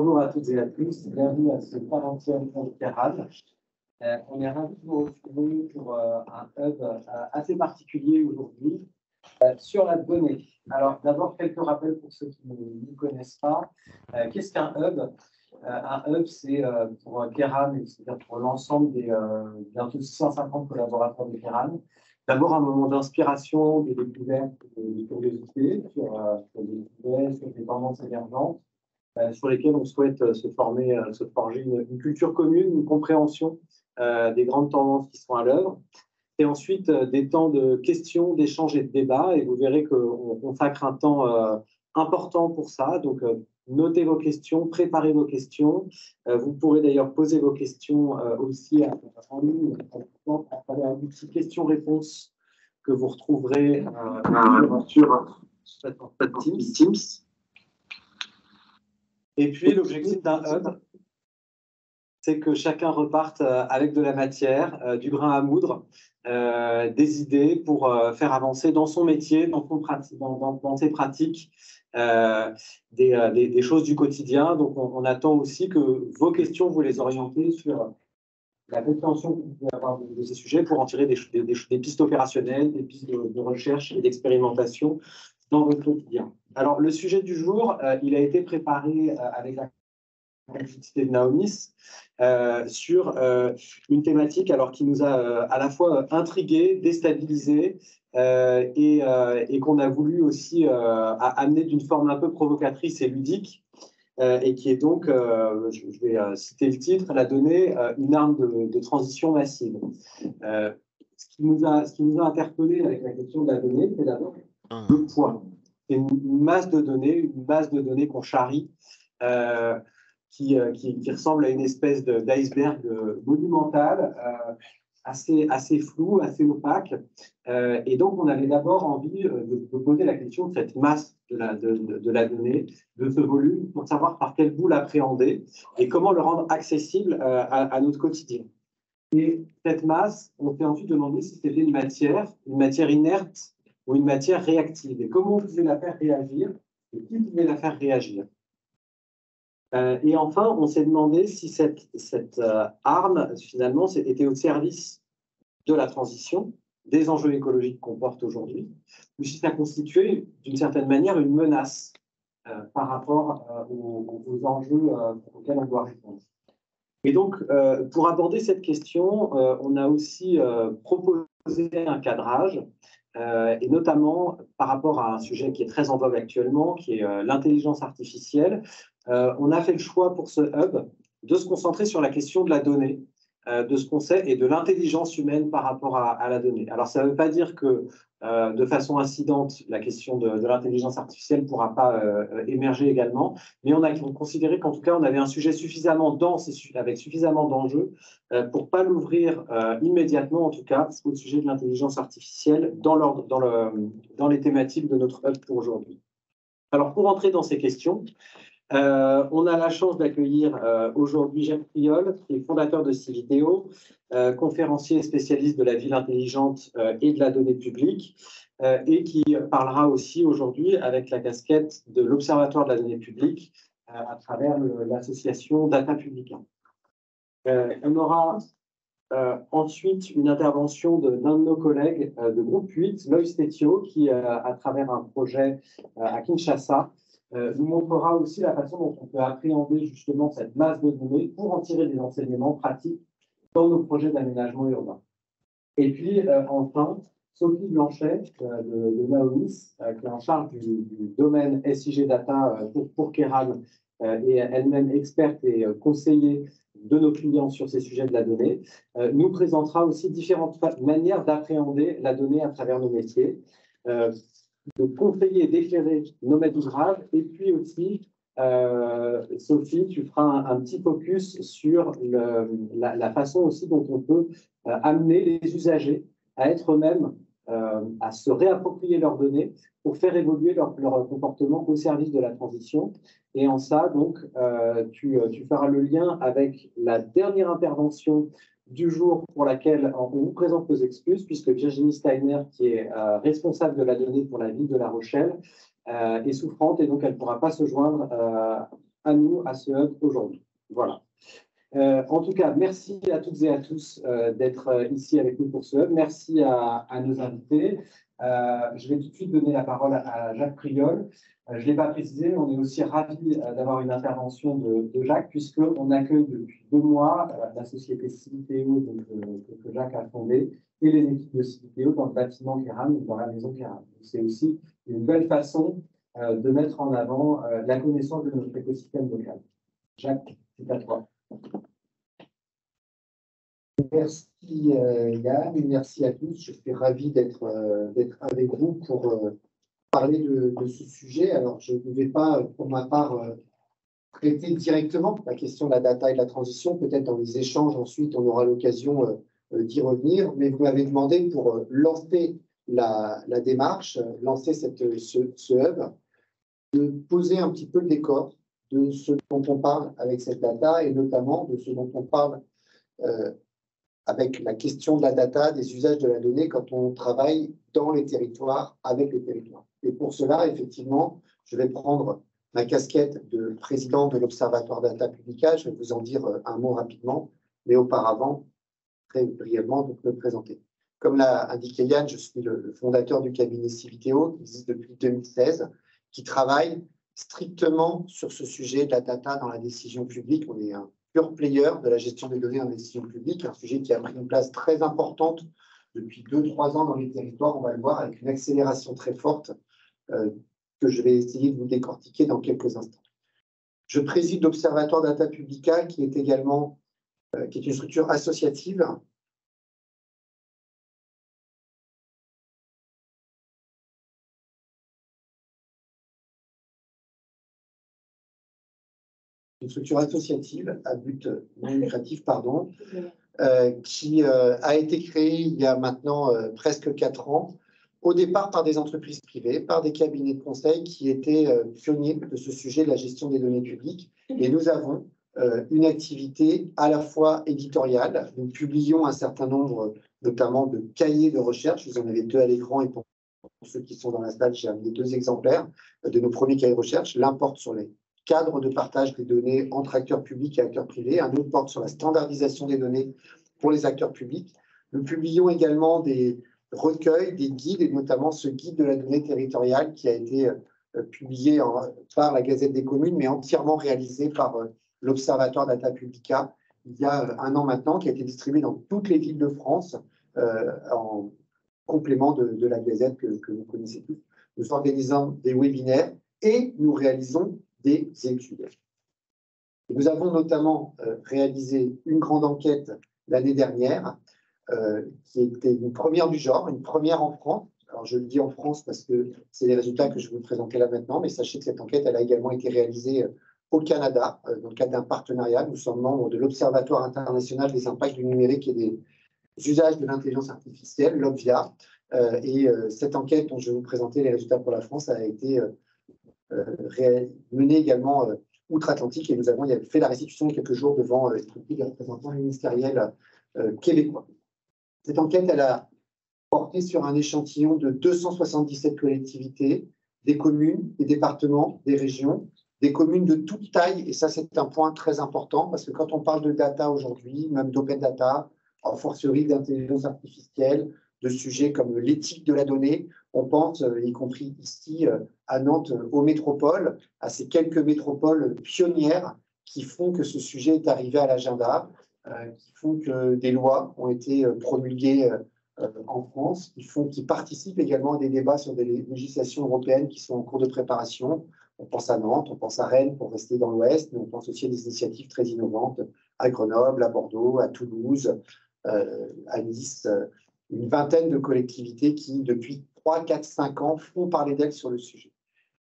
Bonjour à toutes et à tous, bienvenue à ce 40e Conquérade. On est ravis de vous retrouver pour un hub assez particulier aujourd'hui sur la donnée. Alors d'abord, quelques rappels pour ceux qui ne connaissent pas. Qu'est-ce qu'un hub? Un hub, c'est pour Keram, c'est-à-dire pour l'ensemble des bientôt 650 collaborateurs de Keram. D'abord, un moment d'inspiration, des découvertes, des curiosités sur des sujets, sur des tendances émergentes, sur lesquelles on souhaite se forger une culture commune, une compréhension des grandes tendances qui sont à l'œuvre. Et ensuite, des temps de questions, d'échanges et de débats. Et vous verrez qu'on consacre un temps important pour ça. Donc, notez vos questions, préparez vos questions. Vous pourrez d'ailleurs poser vos questions aussi en ligne à travers un outil questions-réponses que vous retrouverez sur Teams. Et puis, l'objectif d'un hub, c'est que chacun reparte avec de la matière, du grain à moudre, des idées pour faire avancer dans son métier, dans ses pratiques, des choses du quotidien. Donc, on attend aussi que vos questions, vous les orientez sur la compréhension que vous pouvez avoir de ces sujets pour en tirer des pistes opérationnelles, des pistes de recherche et d'expérimentation dans votre quotidien. Alors, le sujet du jour, il a été préparé avec la complicité de Naomis sur une thématique alors, qui nous a à la fois intrigués, déstabilisés et qu'on a voulu aussi amener d'une forme un peu provocatrice et ludique et qui est donc, je vais citer le titre, la donnée, une arme de transition massive. Ce qui nous a interpellés avec la question de la donnée, c'est d'abord le poids. C'est une masse de données qu'on charrie, qui ressemble à une espèce d'iceberg monumental, assez flou, assez opaque. Et donc, on avait d'abord envie de poser la question de cette masse de la donnée, de ce volume, pour savoir par quel bout l'appréhender et comment le rendre accessible à notre quotidien. Et cette masse, on s'est ensuite demandé si c'était une matière inerte ou une matière réactive. Et comment on pouvait la faire réagir et qui pouvait la faire réagir. Et enfin, on s'est demandé si cette arme, finalement, était au service de la transition, des enjeux écologiques qu'on porte aujourd'hui, ou si ça constituait, d'une certaine manière, une menace par rapport aux enjeux auxquels on doit répondre. Et donc, pour aborder cette question, on a aussi proposé un cadrage, et notamment par rapport à un sujet qui est très en vogue actuellement, qui est l'intelligence artificielle. On a fait le choix pour ce hub de se concentrer sur la question de la donnée, de ce qu'on sait et de l'intelligence humaine par rapport à la donnée. Alors, ça ne veut pas dire que de façon incidente, la question de l'intelligence artificielle ne pourra pas émerger également, mais on a considéré qu'en tout cas, on avait un sujet suffisamment dense et avec suffisamment d'enjeux pour ne pas l'ouvrir immédiatement, en tout cas, au sujet de l'intelligence artificielle dans les thématiques de notre hub pour aujourd'hui. Alors, pour entrer dans ces questions, on a la chance d'accueillir aujourd'hui Jacques Priol, qui est fondateur de Civideo, conférencier spécialiste de la ville intelligente et de la donnée publique, et qui parlera aussi aujourd'hui avec la casquette de l'Observatoire de la donnée publique à travers l'association Data Publica. On aura ensuite une intervention d'un de nos collègues de groupe 8, Loïs Tétio, qui, à travers un projet à Kinshasa, nous montrera aussi la façon dont on peut appréhender justement cette masse de données pour en tirer des enseignements pratiques dans nos projets d'aménagement urbain. Et puis, enfin, Sophie Blanchet de Naomis, qui est en charge du domaine SIG Data pour Keram, et elle-même experte et conseiller de nos clients sur ces sujets de la donnée, nous présentera aussi différentes manières d'appréhender la donnée à travers nos métiers, de conseiller et d'éclairer nos maîtres d'ouvrage. Et puis aussi, Sophie, tu feras un petit focus sur la façon aussi dont on peut amener les usagers à être eux-mêmes, à se réapproprier leurs données pour faire évoluer leur comportement au service de la transition. Et en ça, donc, tu feras le lien avec la dernière intervention du jour pour laquelle on vous présente nos excuses, puisque Virginie Steiner, qui est responsable de la donnée pour la ville de La Rochelle, est souffrante et donc elle ne pourra pas se joindre à nous, à ce hub aujourd'hui. Voilà. En tout cas, merci à toutes et à tous d'être ici avec nous pour ce hub. Merci à nos invités. Je vais tout de suite donner la parole à Jacques Priol. Je ne l'ai pas précisé, on est aussi ravis d'avoir une intervention de Jacques, puisqu'on accueille depuis 2 mois la société Civiteo que Jacques a fondée et les équipes de Civiteo dans le bâtiment Kéram, dans la maison Kéram. C'est aussi une belle façon de mettre en avant la connaissance de notre écosystème local. Jacques, c'est à toi. Merci Yann, merci à tous. Je suis ravi d'être avec vous pour parler de ce sujet. Alors, je ne vais pas, pour ma part, traiter directement la question de la data et de la transition. Peut-être dans les échanges, ensuite, on aura l'occasion d'y revenir. Mais vous m'avez demandé pour lancer la démarche, lancer ce hub, de poser un petit peu le décor de ce dont on parle avec cette data et notamment de ce dont on parle avec la question de la data, des usages de la donnée quand on travaille dans les territoires, avec les territoires. Et pour cela, effectivement, je vais prendre ma casquette de président de l'Observatoire Data Publica. Je vais vous en dire un mot rapidement, mais auparavant, très brièvement, donc me présenter. Comme l'a indiqué Yann, je suis le fondateur du cabinet Civiteo, qui existe depuis 2016, qui travaille strictement sur ce sujet de la data dans la décision publique. On est un pure player de la gestion des données en décision publique, un sujet qui a pris une place très importante depuis 2-3 ans dans les territoires, on va le voir, avec une accélération très forte que je vais essayer de vous décortiquer dans quelques instants. Je préside l'Observatoire Data Publica, qui est également qui est une structure associative à but non lucratif, pardon, qui a été créée il y a maintenant presque 4 ans, au départ par des entreprises privées, par des cabinets de conseil qui étaient pionniers de ce sujet de la gestion des données publiques. Et nous avons une activité à la fois éditoriale. Nous publions un certain nombre, notamment de cahiers de recherche. Vous en avez 2 à l'écran et pour ceux qui sont dans la salle, j'ai amené 2 exemplaires de nos premiers cahiers de recherche. L'un porte sur les cadres de partage des données entre acteurs publics et acteurs privés. Un autre porte sur la standardisation des données pour les acteurs publics. Nous publions également des recueils, des guides, et notamment ce guide de la donnée territoriale qui a été publié par la Gazette des communes, mais entièrement réalisé par l'Observatoire Data Publica il y a 1 an maintenant, qui a été distribué dans toutes les villes de France en complément de la Gazette que vous connaissez tous. Nous organisons des webinaires et nous réalisons des études. Nous avons notamment réalisé une grande enquête l'année dernière, qui était une première du genre, une première en France. Alors je le dis en France parce que c'est les résultats que je vais vous présenter là maintenant, mais sachez que cette enquête elle a également été réalisée au Canada, dans le cadre d'un partenariat. Nous sommes membres de l'Observatoire international des impacts du numérique et des usages de l'intelligence artificielle, l'OBVIA. Et cette enquête dont je vais vous présenter les résultats pour la France a été menée également outre-Atlantique, et nous avons fait la restitution quelques jours devant les représentants ministériels québécois. Cette enquête, elle a porté sur un échantillon de 277 collectivités, des communes, des départements, des régions, des communes de toute taille, et ça c'est un point très important, parce que quand on parle de data aujourd'hui, même d'open data, en fortiori d'intelligence artificielle, de sujets comme l'éthique de la donnée, on pense, y compris ici à Nantes, aux métropoles, à ces quelques métropoles pionnières qui font que ce sujet est arrivé à l'agenda, qui font que des lois ont été promulguées en France, qui participent également à des débats sur des législations européennes qui sont en cours de préparation. On pense à Nantes, on pense à Rennes pour rester dans l'Ouest, mais on pense aussi à des initiatives très innovantes à Grenoble, à Bordeaux, à Toulouse, à Nice, une vingtaine de collectivités qui, depuis 3, 4, 5 ans, font parler d'elles sur le sujet.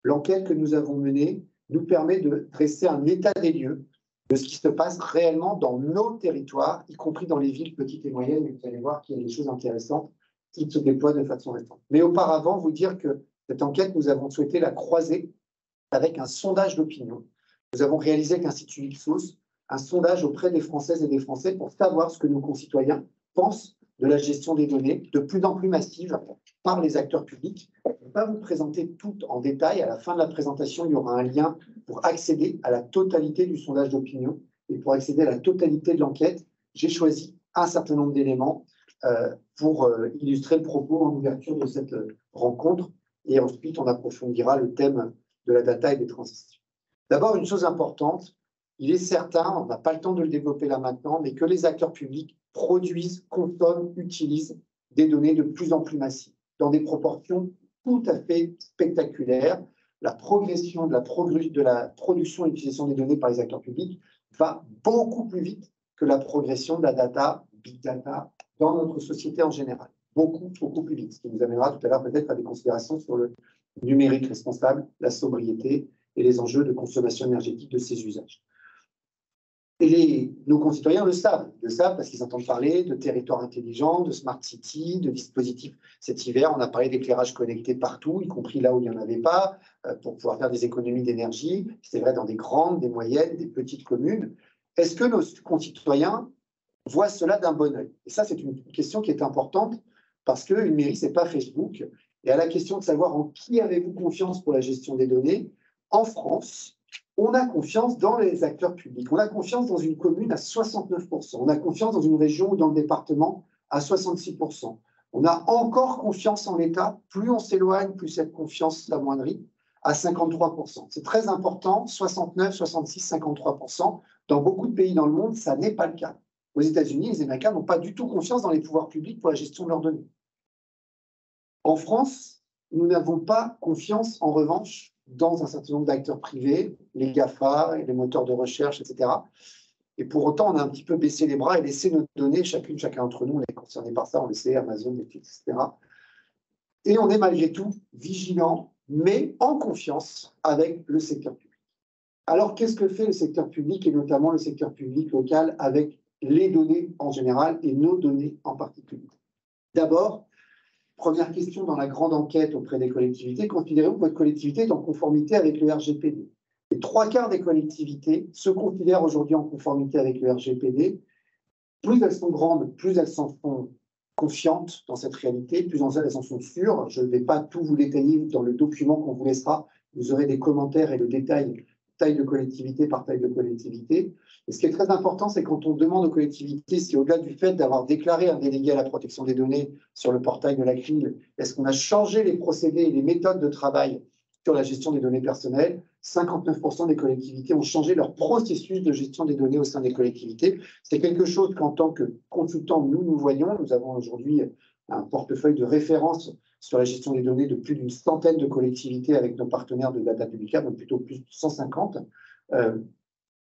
L'enquête que nous avons menée nous permet de dresser un état des lieux de ce qui se passe réellement dans nos territoires, y compris dans les villes petites et moyennes, et vous allez voir qu'il y a des choses intéressantes qui se déploient de façon récente. Mais auparavant, vous dire que cette enquête, nous avons souhaité la croiser avec un sondage d'opinion. Nous avons réalisé avec l'Institut Ipsos un sondage auprès des Françaises et des Français pour savoir ce que nos concitoyens pensent de la gestion des données, de plus en plus massive par les acteurs publics. Je ne vais pas vous présenter tout en détail. À la fin de la présentation, il y aura un lien pour accéder à la totalité du sondage d'opinion et pour accéder à la totalité de l'enquête. J'ai choisi un certain nombre d'éléments pour illustrer le propos en ouverture de cette rencontre. Et ensuite, on approfondira le thème de la data et des transitions. D'abord, une chose importante, il est certain, on n'a pas le temps de le développer là maintenant, mais que les acteurs publics produisent, consomment, utilisent des données de plus en plus massives, dans des proportions tout à fait spectaculaires. La progression de la production et l'utilisation des données par les acteurs publics va beaucoup plus vite que la progression de la data, big data, dans notre société en général. Beaucoup, beaucoup plus vite, ce qui nous amènera tout à l'heure peut-être à des considérations sur le numérique responsable, la sobriété et les enjeux de consommation énergétique de ces usages. Et nos concitoyens le savent parce qu'ils entendent parler de territoires intelligents, de smart city, de dispositifs. Cet hiver, on a parlé d'éclairage connecté partout, y compris là où il n'y en avait pas, pour pouvoir faire des économies d'énergie. C'est vrai dans des grandes, des moyennes, des petites communes. Est-ce que nos concitoyens voient cela d'un bon œil? Et ça, c'est une question qui est importante parce qu'une mairie, ce n'est pas Facebook. Et à la question de savoir en qui avez-vous confiance pour la gestion des données, en France, on a confiance dans les acteurs publics. On a confiance dans une commune à 69%. On a confiance dans une région ou dans le département à 66%. On a encore confiance en l'État. Plus on s'éloigne, plus cette confiance s'amoindrit, à 53%. C'est très important, 69, 66, 53%. Dans beaucoup de pays dans le monde, ça n'est pas le cas. Aux États-Unis, les Américains n'ont pas du tout confiance dans les pouvoirs publics pour la gestion de leurs données. En France, nous n'avons pas confiance, en revanche, dans un certain nombre d'acteurs privés, les GAFA, les moteurs de recherche, etc. Et pour autant, on a un petit peu baissé les bras et laissé nos données, chacun d'entre nous, on est concerné par ça, on le sait, Amazon, Netflix, etc. Et on est malgré tout vigilant, mais en confiance avec le secteur public. Alors, qu'est-ce que fait le secteur public, et notamment le secteur public local, avec les données en général et nos données en particulier? D'abord, première question dans la grande enquête auprès des collectivités, considérez-vous que votre collectivité est en conformité avec le RGPD? Les 3/4 des collectivités se considèrent aujourd'hui en conformité avec le RGPD. Plus elles sont grandes, plus elles s'en font confiantes dans cette réalité, plus elles en sont sûres. Je ne vais pas tout vous détailler dans le document qu'on vous laissera. Vous aurez des commentaires et le détail, taille de collectivité par taille de collectivité. Et ce qui est très important, c'est quand on demande aux collectivités, si au-delà du fait d'avoir déclaré un délégué à la protection des données sur le portail de la CNIL, est-ce qu'on a changé les procédés et les méthodes de travail sur la gestion des données personnelles? 59% des collectivités ont changé leur processus de gestion des données au sein des collectivités. C'est quelque chose qu'en tant que consultants, nous voyons. Nous avons aujourd'hui un portefeuille de référence sur la gestion des données de plus d'une centaine de collectivités avec nos partenaires de Data Publica, donc plutôt plus de 150.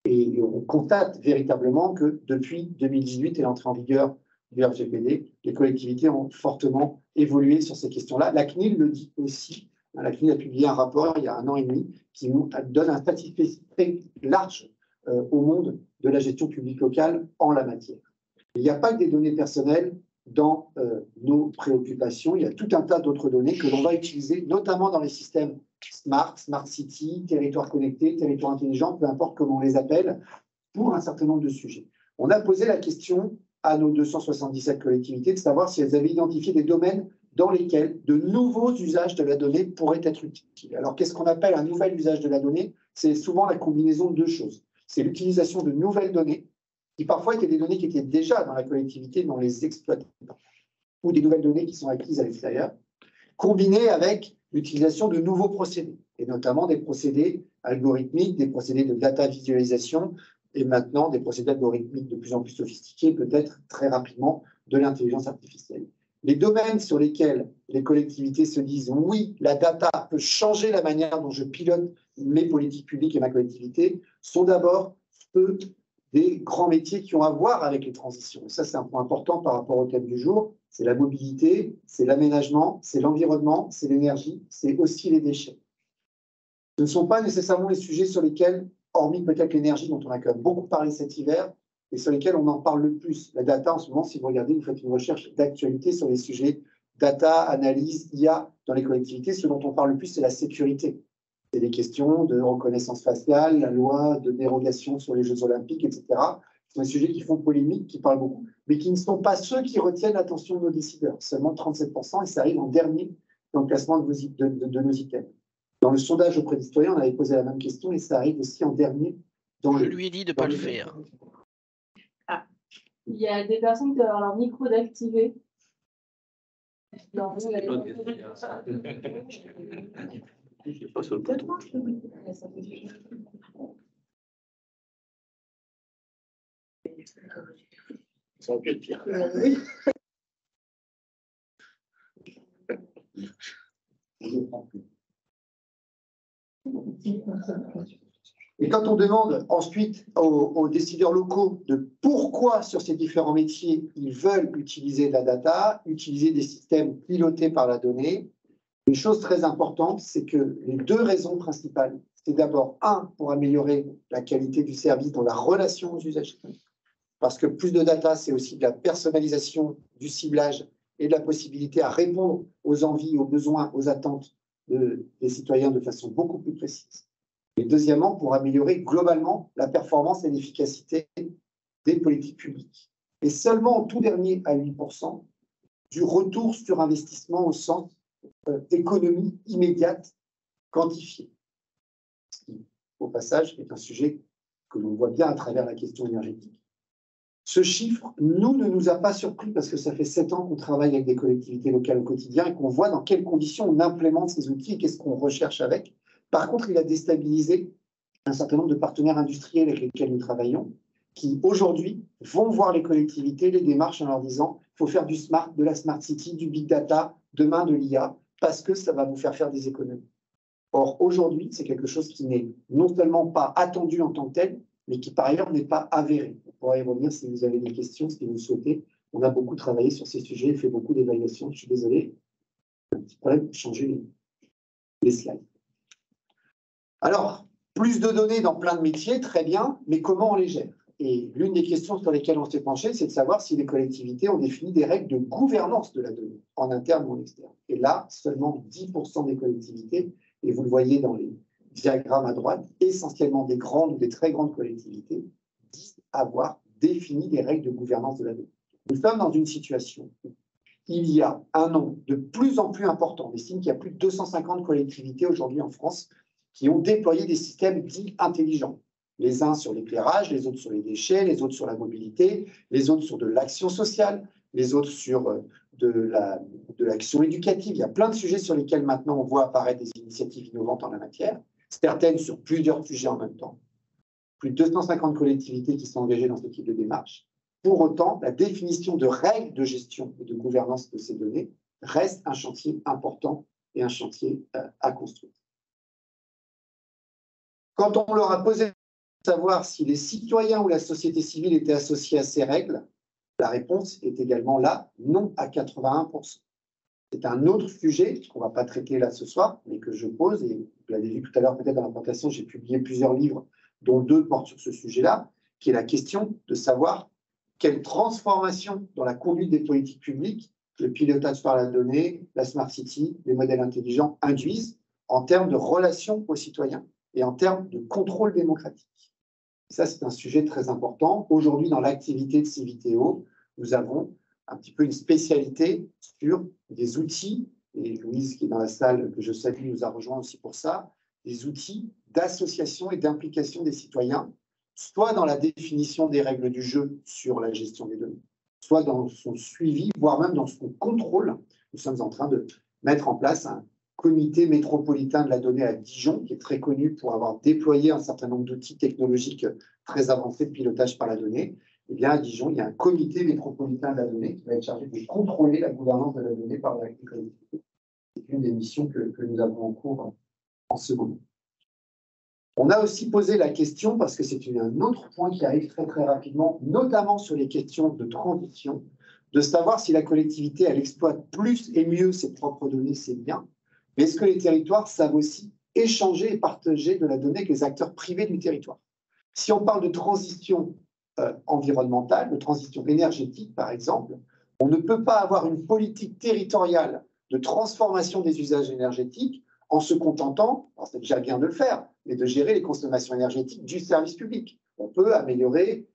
Et on constate véritablement que depuis 2018 et l'entrée en vigueur du RGPD, les collectivités ont fortement évolué sur ces questions-là. La CNIL le dit aussi. La CNIL a publié un rapport il y a 1 an et demi qui nous donne un satisfait très large au monde de la gestion publique locale en la matière. Il n'y a pas que des données personnelles dans nos préoccupations. Il y a tout un tas d'autres données que l'on va utiliser, notamment dans les systèmes smart city, territoire connecté, territoire intelligent, peu importe comment on les appelle, pour un certain nombre de sujets. On a posé la question à nos 277 collectivités de savoir si elles avaient identifié des domaines dans lesquels de nouveaux usages de la donnée pourraient être utiles. Alors, qu'est-ce qu'on appelle un nouvel usage de la donnée? C'est souvent la combinaison de deux choses. C'est l'utilisation de nouvelles données, qui parfois étaient des données qui étaient déjà dans la collectivité, mais on les exploitait pas, ou des nouvelles données qui sont acquises à l'extérieur, combinées avec l'utilisation de nouveaux procédés, et notamment des procédés algorithmiques, des procédés de data visualisation, et maintenant des procédés algorithmiques de plus en plus sophistiqués, peut-être très rapidement de l'intelligence artificielle. Les domaines sur lesquels les collectivités se disent oui, la data peut changer la manière dont je pilote mes politiques publiques et ma collectivité sont d'abord ceux des grands métiers qui ont à voir avec les transitions. Et ça, c'est un point important par rapport au thème du jour. C'est la mobilité, c'est l'aménagement, c'est l'environnement, c'est l'énergie, c'est aussi les déchets. Ce ne sont pas nécessairement les sujets sur lesquels, hormis peut-être l'énergie dont on a quand même beaucoup parlé cet hiver, et sur lesquels on en parle le plus. La data, en ce moment, si vous regardez, vous faites une recherche d'actualité sur les sujets data, analyse, IA dans les collectivités, ce dont on parle le plus, c'est la sécurité. C'est des questions de reconnaissance faciale, la loi de dérogation sur les Jeux Olympiques, etc. Ce sont des sujets qui font polémique, qui parlent beaucoup, mais qui ne sont pas ceux qui retiennent l'attention de nos décideurs. Seulement 37%, et ça arrive en dernier dans le classement de nos items. Dans le sondage auprès des citoyens, on avait posé la même question, et ça arrive aussi en dernier. Je lui ai dit de ne pas le faire. Ah. Il y a des personnes qui doivent avoir leur micro d'activer. Non, je pas sur le bouton. Ça aurait pu être pire. Oui. Et quand on demande ensuite aux décideurs locaux de pourquoi sur ces différents métiers ils veulent utiliser de la data, utiliser des systèmes pilotés par la donnée, une chose très importante, c'est que les deux raisons principales, c'est d'abord, pour améliorer la qualité du service dans la relation aux usagers, parce que plus de data, c'est aussi de la personnalisation, du ciblage et de la possibilité à répondre aux envies, aux besoins, aux attentes des citoyens de façon beaucoup plus précise. Et deuxièmement, pour améliorer globalement la performance et l'efficacité des politiques publiques. Et seulement en tout dernier, à 8%, du retour sur investissement au sens économie immédiate quantifiée. Ce qui, au passage, est un sujet que l'on voit bien à travers la question énergétique. Ce chiffre, ne nous a pas surpris parce que ça fait 7 ans qu'on travaille avec des collectivités locales au quotidien et qu'on voit dans quelles conditions on implémente ces outils et qu'est-ce qu'on recherche avec. Par contre, il a déstabilisé un certain nombre de partenaires industriels avec lesquels nous travaillons, qui aujourd'hui vont voir les collectivités, les démarches en leur disant il faut faire de la smart city, du big data, demain de l'IA, parce que ça va vous faire des économies. Or, aujourd'hui, c'est quelque chose qui n'est non seulement pas attendu en tant que tel, mais qui par ailleurs n'est pas avéré. On pourra y revenir si vous avez des questions, si vous le souhaitez. On a beaucoup travaillé sur ces sujets, fait beaucoup d'évaluations. Je suis désolé, un petit problème, changer les slides. Alors, plus de données dans plein de métiers, très bien, mais comment on les gère? Et l'une des questions sur lesquelles on s'est penché, c'est de savoir si les collectivités ont défini des règles de gouvernance de la donnée, en interne ou en externe. Et là, seulement 10% des collectivités, et vous le voyez dans les diagrammes à droite, essentiellement des grandes ou des très grandes collectivités, disent avoir défini des règles de gouvernance de la donnée. Nous sommes dans une situation où il y a un nombre de plus en plus important. On estime qu'il y a plus de 250 collectivités aujourd'hui en France qui ont déployé des systèmes dits intelligents. Les uns sur l'éclairage, les autres sur les déchets, les autres sur la mobilité, les autres sur de l'action sociale, les autres sur de l'action éducative. Il y a plein de sujets sur lesquels maintenant on voit apparaître des initiatives innovantes en la matière, certaines sur plusieurs sujets en même temps. Plus de 250 collectivités qui sont engagées dans ce type de démarche. Pour autant, la définition de règles de gestion et de gouvernance de ces données reste un chantier important et un chantier à construire. Quand on leur a posé savoir si les citoyens ou la société civile étaient associés à ces règles, la réponse est également là, non à 81%. C'est un autre sujet qu'on ne va pas traiter là ce soir, mais que je pose, et vous l'avez vu tout à l'heure peut-être dans la présentation, j'ai publié plusieurs livres, dont 2 portent sur ce sujet-là, qui est la question de savoir quelle transformation dans la conduite des politiques publiques le pilotage par la donnée, la smart city, les modèles intelligents induisent en termes de relations aux citoyens et en termes de contrôle démocratique. Ça, c'est un sujet très important. Aujourd'hui, dans l'activité de Civiteo, nous avons un petit peu une spécialité sur des outils, et Louise, qui est dans la salle, que je salue, nous a rejoint aussi pour ça, des outils d'association et d'implication des citoyens, soit dans la définition des règles du jeu sur la gestion des données, soit dans son suivi, voire même dans son contrôle. Nous sommes en train de mettre en place un comité métropolitain de la donnée à Dijon, qui est très connu pour avoir déployé un certain nombre d'outils technologiques très avancés de pilotage par la donnée. Eh bien, à Dijon, il y a un comité métropolitain de la donnée qui va être chargé de contrôler la gouvernance de la donnée par la collectivité. C'est une des missions que nous avons en cours en ce moment. On a aussi posé la question, parce que c'est un autre point qui arrive très très rapidement, notamment sur les questions de transition, de savoir si la collectivité, elle exploite plus et mieux ses propres données, c'est bien. Mais est-ce que les territoires savent aussi échanger et partager de la donnée avec les acteurs privés du territoire? Si on parle de transition environnementale, de transition énergétique, par exemple, on ne peut pas avoir une politique territoriale de transformation des usages énergétiques en se contentant, c'est déjà bien de le faire, mais de gérer les consommations énergétiques du service public. On peut améliorer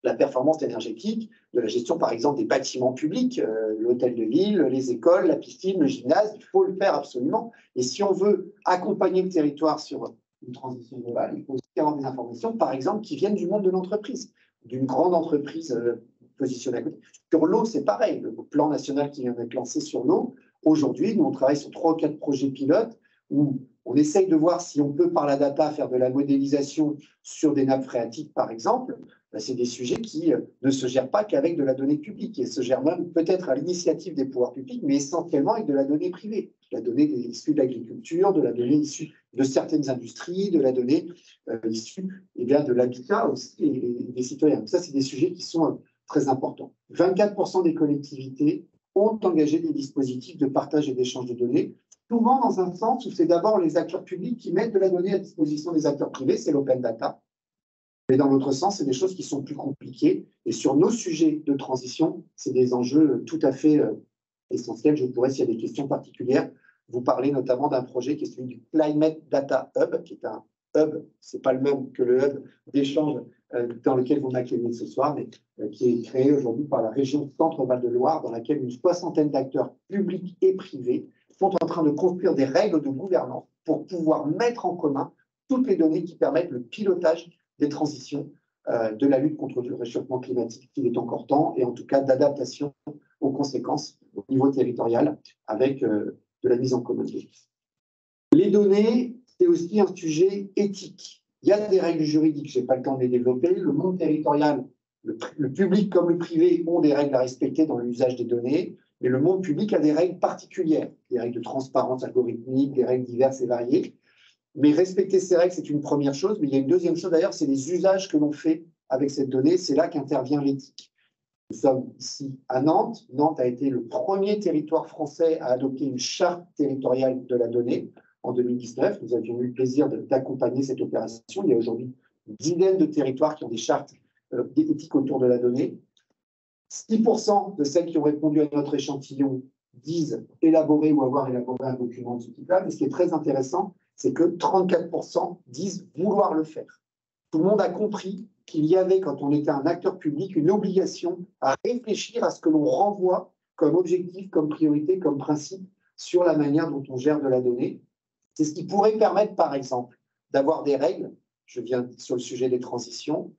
la performance énergétique de la gestion, par exemple, des bâtiments publics, l'hôtel de ville, les écoles, la piscine, le gymnase. Il faut le faire absolument. Et si on veut accompagner le territoire sur une transition globale, il faut aussi avoir des informations, par exemple, qui viennent du monde de l'entreprise, d'une grande entreprise positionnée à côté. Sur l'eau, c'est pareil. Le plan national qui vient d'être lancé sur l'eau, aujourd'hui, nous, on travaille sur 3 ou 4 projets pilotes où on essaye de voir si on peut, par la data, faire de la modélisation sur des nappes phréatiques, par exemple. C'est des sujets qui ne se gèrent pas qu'avec de la donnée publique et se gèrent même peut-être à l'initiative des pouvoirs publics, mais essentiellement avec de la donnée privée, de la donnée issue de l'agriculture, de la donnée issue de certaines industries, de la donnée issue de l'habitat aussi et des citoyens. Donc ça, c'est des sujets qui sont très importants. 24% des collectivités ont engagé des dispositifs de partage et d'échange de données, souvent dans un sens où c'est d'abord les acteurs publics qui mettent de la donnée à disposition des acteurs privés, c'est l'open data. Mais dans l'autre sens, c'est des choses qui sont plus compliquées. Et sur nos sujets de transition, c'est des enjeux tout à fait essentiels. Je pourrais, s'il y a des questions particulières, vous parler notamment d'un projet qui est celui du Climate Data Hub, qui est un hub, ce n'est pas le même que le hub d'échange dans lequel vous m'accueillez ce soir, mais qui est créé aujourd'hui par la région Centre-Val de Loire, dans laquelle une 60aine d'acteurs publics et privés sont en train de construire des règles de gouvernance pour pouvoir mettre en commun toutes les données qui permettent le pilotage des transitions, de la lutte contre le réchauffement climatique, qu'il est encore temps, et en tout cas d'adaptation aux conséquences au niveau territorial avec de la mise en commun. Les données, c'est aussi un sujet éthique. Il y a des règles juridiques, je n'ai pas le temps de les développer. Le monde territorial, le public comme le privé ont des règles à respecter dans l'usage des données, mais le monde public a des règles particulières, des règles de transparence algorithmique, des règles diverses et variées. Mais respecter ces règles, c'est une première chose. Mais il y a une deuxième chose d'ailleurs, c'est les usages que l'on fait avec cette donnée. C'est là qu'intervient l'éthique. Nous sommes ici à Nantes. Nantes a été le premier territoire français à adopter une charte territoriale de la donnée en 2019. Nous avions eu le plaisir d'accompagner cette opération. Il y a aujourd'hui une dizaine de territoires qui ont des chartes éthiques autour de la donnée. 6% de celles qui ont répondu à notre échantillon disent élaborer ou avoir élaboré un document de ce type-là. Mais ce qui est très intéressant, c'est que 34% disent vouloir le faire. Tout le monde a compris qu'il y avait, quand on était un acteur public, une obligation à réfléchir à ce que l'on renvoie comme objectif, comme priorité, comme principe sur la manière dont on gère de la donnée. C'est ce qui pourrait permettre, par exemple, d'avoir des règles, je viens sur le sujet des transitions,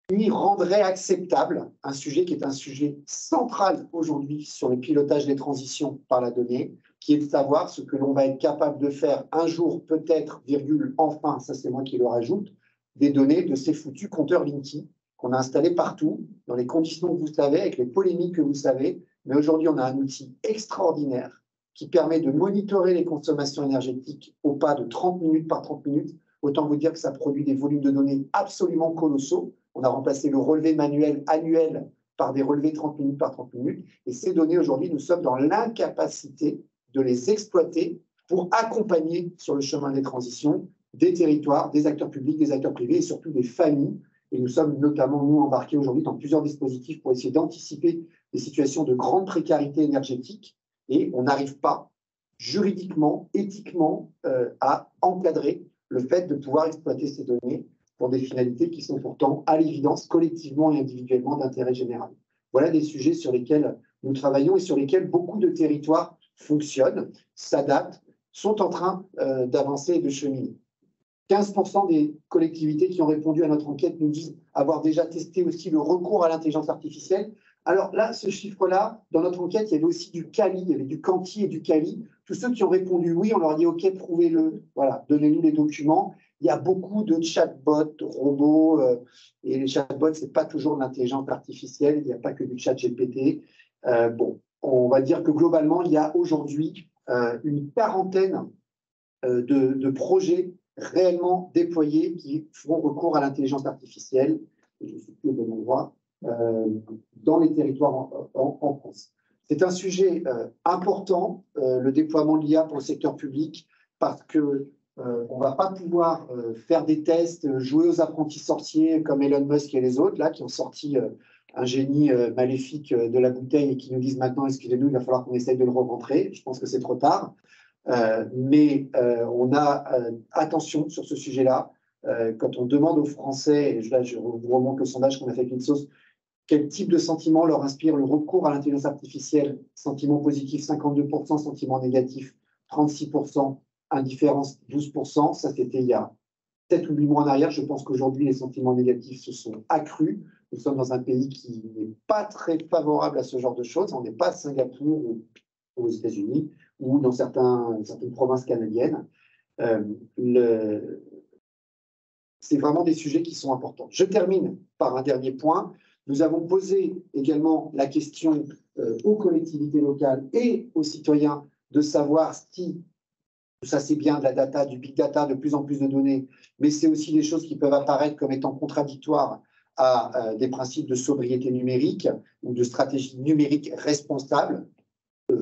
qui rendraient acceptable un sujet qui est un sujet central aujourd'hui sur le pilotage des transitions par la donnée, qui est de savoir ce que l'on va être capable de faire un jour, peut-être, virgule, enfin, ça c'est moi qui le rajoute, des données de ces foutus compteurs Linky qu'on a installés partout, dans les conditions que vous savez, avec les polémiques que vous savez. Mais aujourd'hui, on a un outil extraordinaire qui permet de monitorer les consommations énergétiques au pas de 30 minutes par 30 minutes. Autant vous dire que ça produit des volumes de données absolument colossaux. On a remplacé le relevé manuel annuel par des relevés 30 minutes par 30 minutes. Et ces données, aujourd'hui, nous sommes dans l'incapacité de les exploiter pour accompagner sur le chemin des transitions des territoires, des acteurs publics, des acteurs privés et surtout des familles. Et nous sommes notamment, nous, embarqués aujourd'hui dans plusieurs dispositifs pour essayer d'anticiper des situations de grande précarité énergétique. Et on n'arrive pas, juridiquement, éthiquement, à encadrer le fait de pouvoir exploiter ces données pour des finalités qui sont pourtant, à l'évidence, collectivement et individuellement d'intérêt général. Voilà des sujets sur lesquels nous travaillons et sur lesquels beaucoup de territoires fonctionnent, s'adaptent, sont en train d'avancer et de cheminer. 15% des collectivités qui ont répondu à notre enquête nous disent avoir déjà testé aussi le recours à l'intelligence artificielle. Alors là, ce chiffre-là, dans notre enquête, il y avait aussi du Cali, il y avait du Canti et du Cali. Tous ceux qui ont répondu oui, on leur a dit OK, prouvez-le, voilà, donnez-nous les documents. Il y a beaucoup de chatbots, robots, et les chatbots, ce n'est pas toujours de l'intelligence artificielle, il n'y a pas que du chat GPT. Bon, on va dire que globalement, il y a aujourd'hui une quarantaine de projets réellement déployés qui font recours à l'intelligence artificielle, et je suis plus au bon endroit, dans les territoires en France. C'est un sujet important, le déploiement de l'IA pour le secteur public, parce que on ne va pas pouvoir faire des tests, jouer aux apprentis sorciers comme Elon Musk et les autres, là, qui ont sorti un génie maléfique de la bouteille et qui nous disent maintenant, excusez-nous, il va falloir qu'on essaye de le re-rentrer. Je pense que c'est trop tard. Mais on a attention sur ce sujet-là. quand on demande aux Français, et là je vous remonte le sondage qu'on a fait avec Ipsos, quel type de sentiment leur inspire le recours à l'intelligence artificielle? Sentiment positif 52%, sentiment négatif 36%, indifférence 12%. Ça, c'était il y a 7 ou 8 mois en arrière. Je pense qu'aujourd'hui, les sentiments négatifs se sont accrus. Nous sommes dans un pays qui n'est pas très favorable à ce genre de choses. On n'est pas à Singapour ou aux États-Unis ou dans certaines provinces canadiennes. C'est vraiment des sujets qui sont importants. Je termine par un dernier point. Nous avons posé également la question aux collectivités locales et aux citoyens de savoir si, ça c'est bien de la data, du big data, de plus en plus de données, mais c'est aussi des choses qui peuvent apparaître comme étant contradictoires à des principes de sobriété numérique ou de stratégie numérique responsable.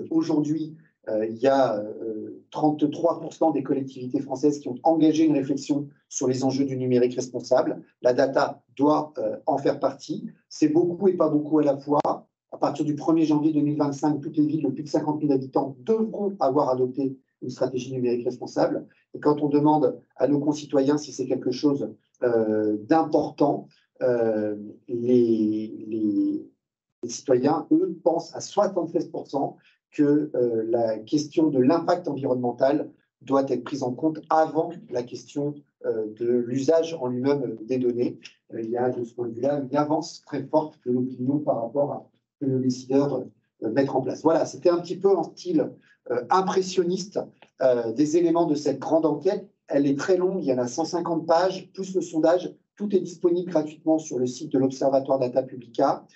Aujourd'hui, il y a 33% des collectivités françaises qui ont engagé une réflexion sur les enjeux du numérique responsable. La data doit en faire partie. C'est beaucoup et pas beaucoup à la fois. À partir du 1er janvier 2025, toutes les villes de plus de 50 000 habitants devront avoir adopté une stratégie numérique responsable. Et quand on demande à nos concitoyens si c'est quelque chose d'important, les citoyens, eux, pensent à 76% que la question de l'impact environnemental doit être prise en compte avant la question de l'usage en lui-même des données. Il y a de ce point de vue-là une avance très forte de l'opinion par rapport à ce que nos décideurs mettent en place. Voilà, c'était un petit peu en style impressionniste des éléments de cette grande enquête. Elle est très longue, il y en a 150 pages, plus le sondage. Tout est disponible gratuitement sur le site de l'Observatoire Data Publica.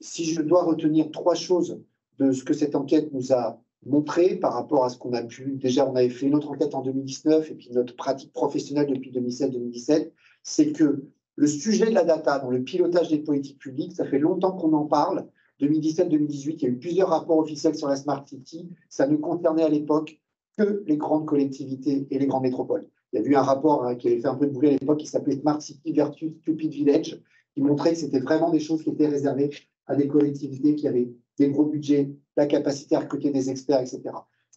Si je dois retenir 3 choses de ce que cette enquête nous a montré par rapport à ce qu'on a pu… Déjà, on avait fait une autre enquête en 2019 et puis notre pratique professionnelle depuis 2016-2017, c'est que le sujet de la data dans le pilotage des politiques publiques, ça fait longtemps qu'on en parle. 2017-2018, il y a eu plusieurs rapports officiels sur la Smart City. Ça ne concernait à l'époque que les grandes collectivités et les grandes métropoles. Il y a eu un rapport qui avait fait un peu de bruit à l'époque qui s'appelait Smart City versus Stupid Village, qui montrait que c'était vraiment des choses qui étaient réservées à des collectivités qui avaient des gros budgets, la capacité à recruter des experts, etc.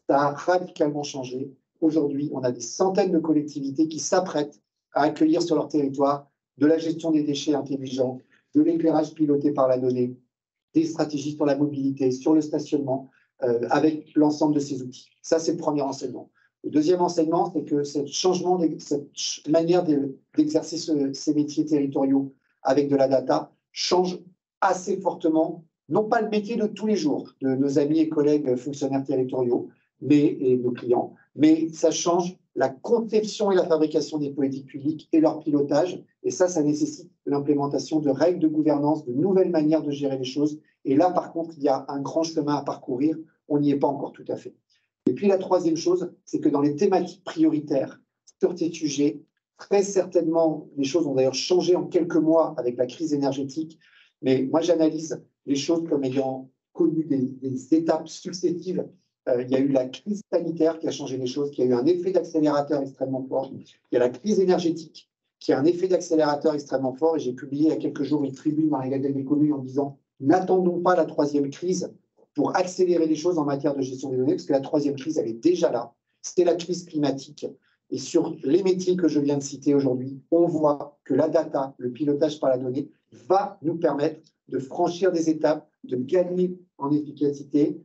Ça a radicalement changé. Aujourd'hui, on a des centaines de collectivités qui s'apprêtent à accueillir sur leur territoire de la gestion des déchets intelligents, de l'éclairage piloté par la donnée, des stratégies sur la mobilité, sur le stationnement, avec l'ensemble de ces outils. Ça, c'est le premier enseignement. Le deuxième enseignement, c'est que cette manière d'exercer ces métiers territoriaux avec de la data change assez fortement, non pas le métier de tous les jours de nos amis et collègues fonctionnaires territoriaux et nos clients, mais ça change la conception et la fabrication des politiques publiques et leur pilotage. Et ça nécessite l'implémentation de règles de gouvernance, de nouvelles manières de gérer les choses. Et là, par contre, il y a un grand chemin à parcourir. On n'y est pas encore tout à fait. Et puis la troisième chose, c'est que dans les thématiques prioritaires sur ces sujets, très certainement, les choses ont d'ailleurs changé en quelques mois avec la crise énergétique. Mais moi, j'analyse les choses comme ayant connu des étapes successives. Il y a eu la crise sanitaire qui a changé les choses, qui a eu un effet d'accélérateur extrêmement fort. Il y a la crise énergétique qui a un effet d'accélérateur extrêmement fort. Et j'ai publié il y a quelques jours une tribune dans la Gazette des communes en disant « N'attendons pas la troisième crise pour accélérer les choses en matière de gestion des données, parce que la troisième crise, elle est déjà là. C'était la crise climatique. Et sur les métiers que je viens de citer aujourd'hui, on voit que la data, le pilotage par la donnée, va nous permettre de franchir des étapes, de gagner en efficacité.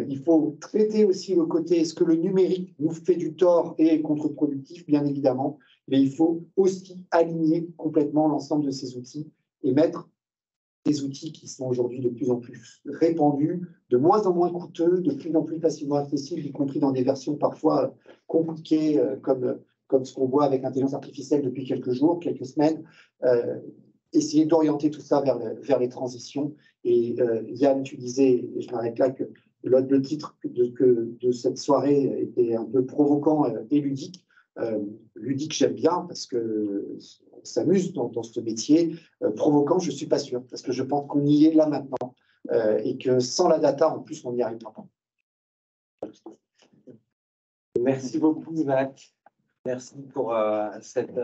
Il faut traiter aussi le côté, est-ce que le numérique nous fait du tort et est contre-productif, bien évidemment, mais il faut aussi aligner complètement l'ensemble de ces outils et mettre des outils qui sont aujourd'hui de plus en plus répandus, de moins en moins coûteux, de plus en plus facilement accessibles, y compris dans des versions parfois compliquées, comme ce qu'on voit avec l'intelligence artificielle depuis quelques jours, quelques semaines. Essayer d'orienter tout ça vers les transitions. Et Yann, tu disais, et je m'arrête là, que le titre de cette soirée était un peu provoquant et ludique. Ludique, j'aime bien parce que on s'amuse dans ce métier. Provoquant, je ne suis pas sûr, parce que je pense qu'on y est là maintenant et que sans la data, en plus, on n'y arrivera pas. Merci beaucoup, Zach. Merci pour cette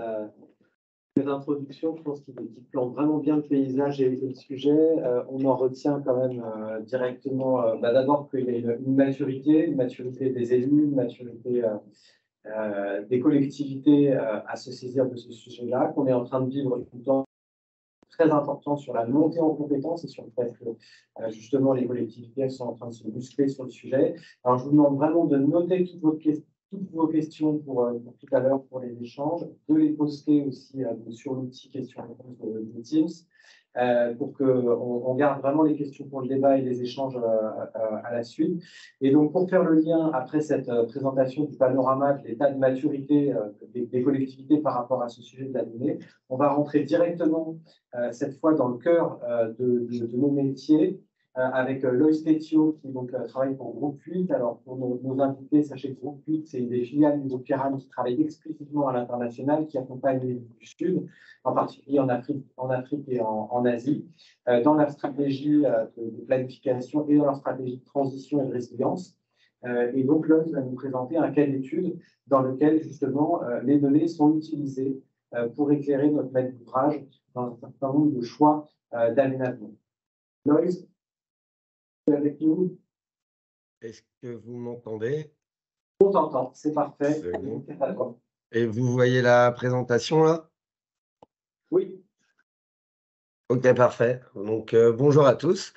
introduction. Je pense qu'il plante vraiment bien le paysage et le sujet. On en retient quand même directement, d'abord qu'il y a une maturité des élus, une maturité des collectivités à se saisir de ce sujet-là, qu'on est en train de vivre une temps très important sur la montée en compétences et sur le fait que justement les collectivités sont en train de se muscler sur le sujet. Alors je vous demande vraiment de noter toutes vos questions pour tout à l'heure pour les échanges, de les poster aussi sur l'outil questions-réponses de Teams. Pour qu'on garde vraiment les questions pour le débat et les échanges à la suite. Et donc, pour faire le lien après cette présentation du panorama de l'état de maturité des collectivités par rapport à ce sujet de la donnée, on va rentrer directement cette fois dans le cœur de nos métiers avec Loïs Tétio qui donc travaille pour Groupe 8. Alors, pour nos invités, sachez que Groupe 8, c'est une des filiales du groupe Pyram qui travaille exclusivement à l'international, qui accompagne les du Sud, en particulier en Afrique et en Asie, dans leur stratégie de planification et dans leur stratégie de transition et de résilience. Et donc, Loïs va nous présenter un cas d'étude dans lequel, justement, les données sont utilisées pour éclairer notre maître d'ouvrage dans un certain nombre de choix d'aménagement. Loïs, tu es avec nous? Est-ce que vous m'entendez? On t'entend, c'est parfait. Bon. Et vous voyez la présentation là? Oui. Ok, parfait. Donc, bonjour à tous.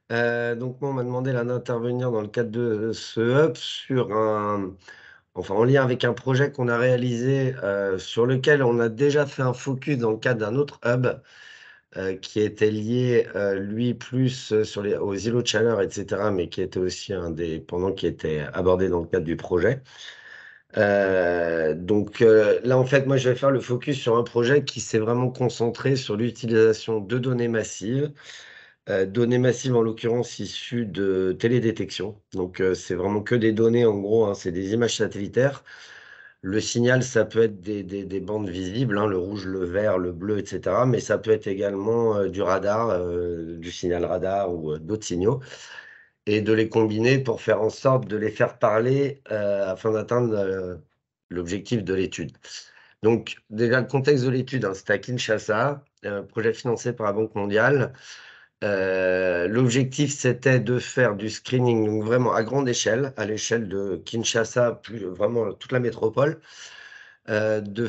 Donc, moi, on m'a demandé là d'intervenir dans le cadre de ce hub en lien avec un projet qu'on a réalisé sur lequel on a déjà fait un focus dans le cadre d'un autre hub qui était lié, lui, plus aux îlots de chaleur, etc., mais qui était aussi qui était abordé dans le cadre du projet. Donc là, en fait, moi, je vais faire le focus sur un projet qui s'est vraiment concentré sur l'utilisation de données massives en l'occurrence issues de télédétection. Donc, c'est vraiment que des données, en gros, hein, c'est des images satellitaires. Le signal, ça peut être des bandes visibles, hein, le rouge, le vert, le bleu, etc. Mais ça peut être également du radar, du signal radar ou d'autres signaux, et de les combiner pour faire en sorte de les faire parler afin d'atteindre l'objectif de l'étude. Donc, déjà, le contexte de l'étude, hein, c'était à Kinshasa, un projet financé par la Banque mondiale. L'objectif, c'était de faire du screening, donc vraiment à grande échelle, à l'échelle de Kinshasa, plus vraiment toute la métropole, de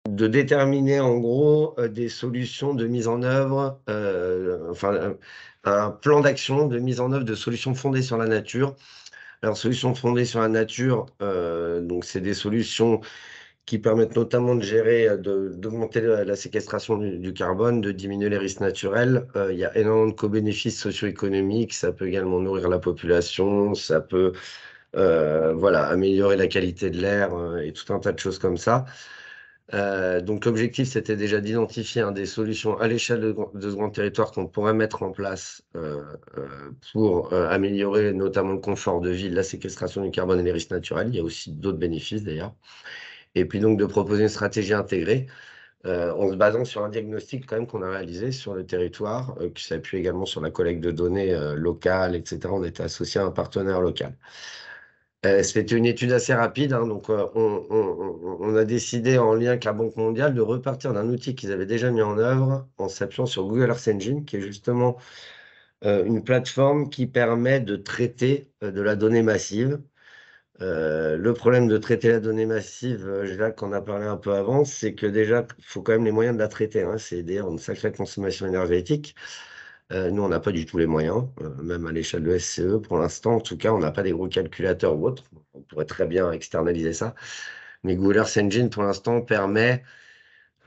déterminer en gros des solutions de mise en œuvre, un plan d'action de mise en œuvre de solutions fondées sur la nature. Alors, solutions fondées sur la nature, donc c'est des solutions qui permettent notamment de gérer, d'augmenter la séquestration du carbone, de diminuer les risques naturels. Il y a énormément de co-bénéfices socio-économiques, ça peut également nourrir la population, ça peut améliorer la qualité de l'air et tout un tas de choses comme ça. Donc l'objectif, c'était déjà d'identifier des solutions à l'échelle de ce grand territoire qu'on pourrait mettre en place pour améliorer notamment le confort de vie, la séquestration du carbone et les risques naturels. Il y a aussi d'autres bénéfices d'ailleurs. Et puis donc de proposer une stratégie intégrée en se basant sur un diagnostic quand même qu'on a réalisé sur le territoire, qui s'appuie également sur la collecte de données locales, etc. On était associé à un partenaire local. C'était une étude assez rapide, hein, donc on a décidé en lien avec la Banque mondiale de repartir d'un outil qu'ils avaient déjà mis en œuvre en s'appuyant sur Google Earth Engine, qui est justement une plateforme qui permet de traiter de la donnée massive. Le problème de traiter la donnée massive, Jacques en a parlé un peu avant, c'est que déjà, il faut quand même les moyens de la traiter, hein. C'est d'ailleurs une sacrée consommation énergétique. Nous, on n'a pas du tout les moyens, même à l'échelle de SCE. Pour l'instant, en tout cas, on n'a pas des gros calculateurs ou autres. On pourrait très bien externaliser ça. Mais Google Earth Engine, pour l'instant, permet,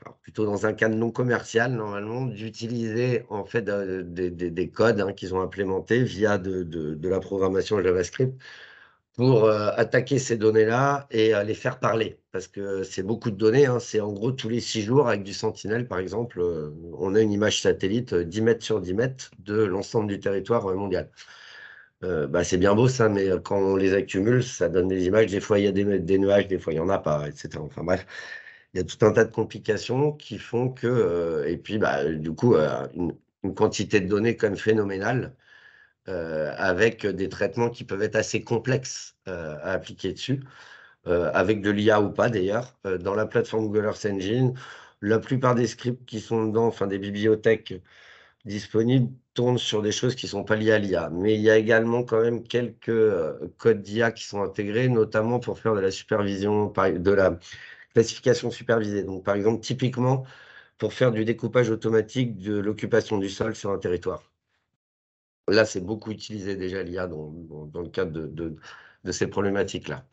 alors plutôt dans un cadre non commercial, normalement, d'utiliser en fait des codes qu'ils ont implémentés via de la programmation JavaScript pour attaquer ces données-là et les faire parler. Parce que c'est beaucoup de données, hein. C'est en gros tous les 6 jours avec du Sentinel, par exemple, on a une image satellite 10 mètres sur 10 mètres de l'ensemble du territoire mondial. C'est bien beau ça, mais quand on les accumule, ça donne des images. Des fois, il y a des nuages, des fois, il n'y en a pas, etc. Enfin bref, il y a tout un tas de complications qui font que... et puis, du coup, une quantité de données quand même phénoménale. Avec des traitements qui peuvent être assez complexes à appliquer dessus, avec de l'IA ou pas d'ailleurs. Dans la plateforme Google Earth Engine, la plupart des scripts qui sont dedans, enfin des bibliothèques, disponibles tournent sur des choses qui ne sont pas liées à l'IA. Mais il y a également quand même quelques codes d'IA qui sont intégrés, notamment pour faire de la supervision, de la classification supervisée. Donc, par exemple, typiquement, pour faire du découpage automatique de l'occupation du sol sur un territoire. Là, c'est beaucoup utilisé déjà l'IA dans le cadre de ces problématiques-là.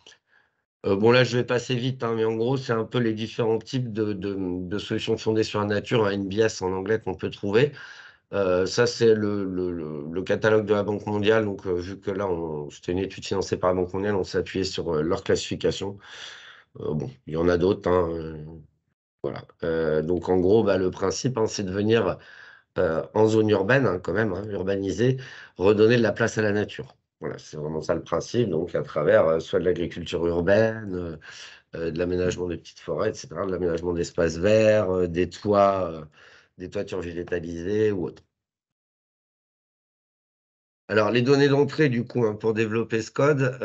Bon, là, je vais passer vite, hein, mais en gros, c'est un peu les différents types de solutions fondées sur la nature, un NBS en anglais qu'on peut trouver. Ça, c'est le catalogue de la Banque mondiale. Donc, vu que là, c'était une étude financée par la Banque mondiale, on s'est appuyé sur leur classification. Bon, il y en a d'autres, hein, voilà. Donc, en gros, bah, le principe, hein, c'est de venir en zone urbaine, hein, quand même, hein, urbanisée, redonner de la place à la nature. Voilà, c'est vraiment ça le principe. Donc, à travers soit de l'agriculture urbaine, de l'aménagement de petites forêts, etc., de l'aménagement d'espaces verts, des toitures végétalisées ou autres. Alors, les données d'entrée, du coup, hein, pour développer ce code,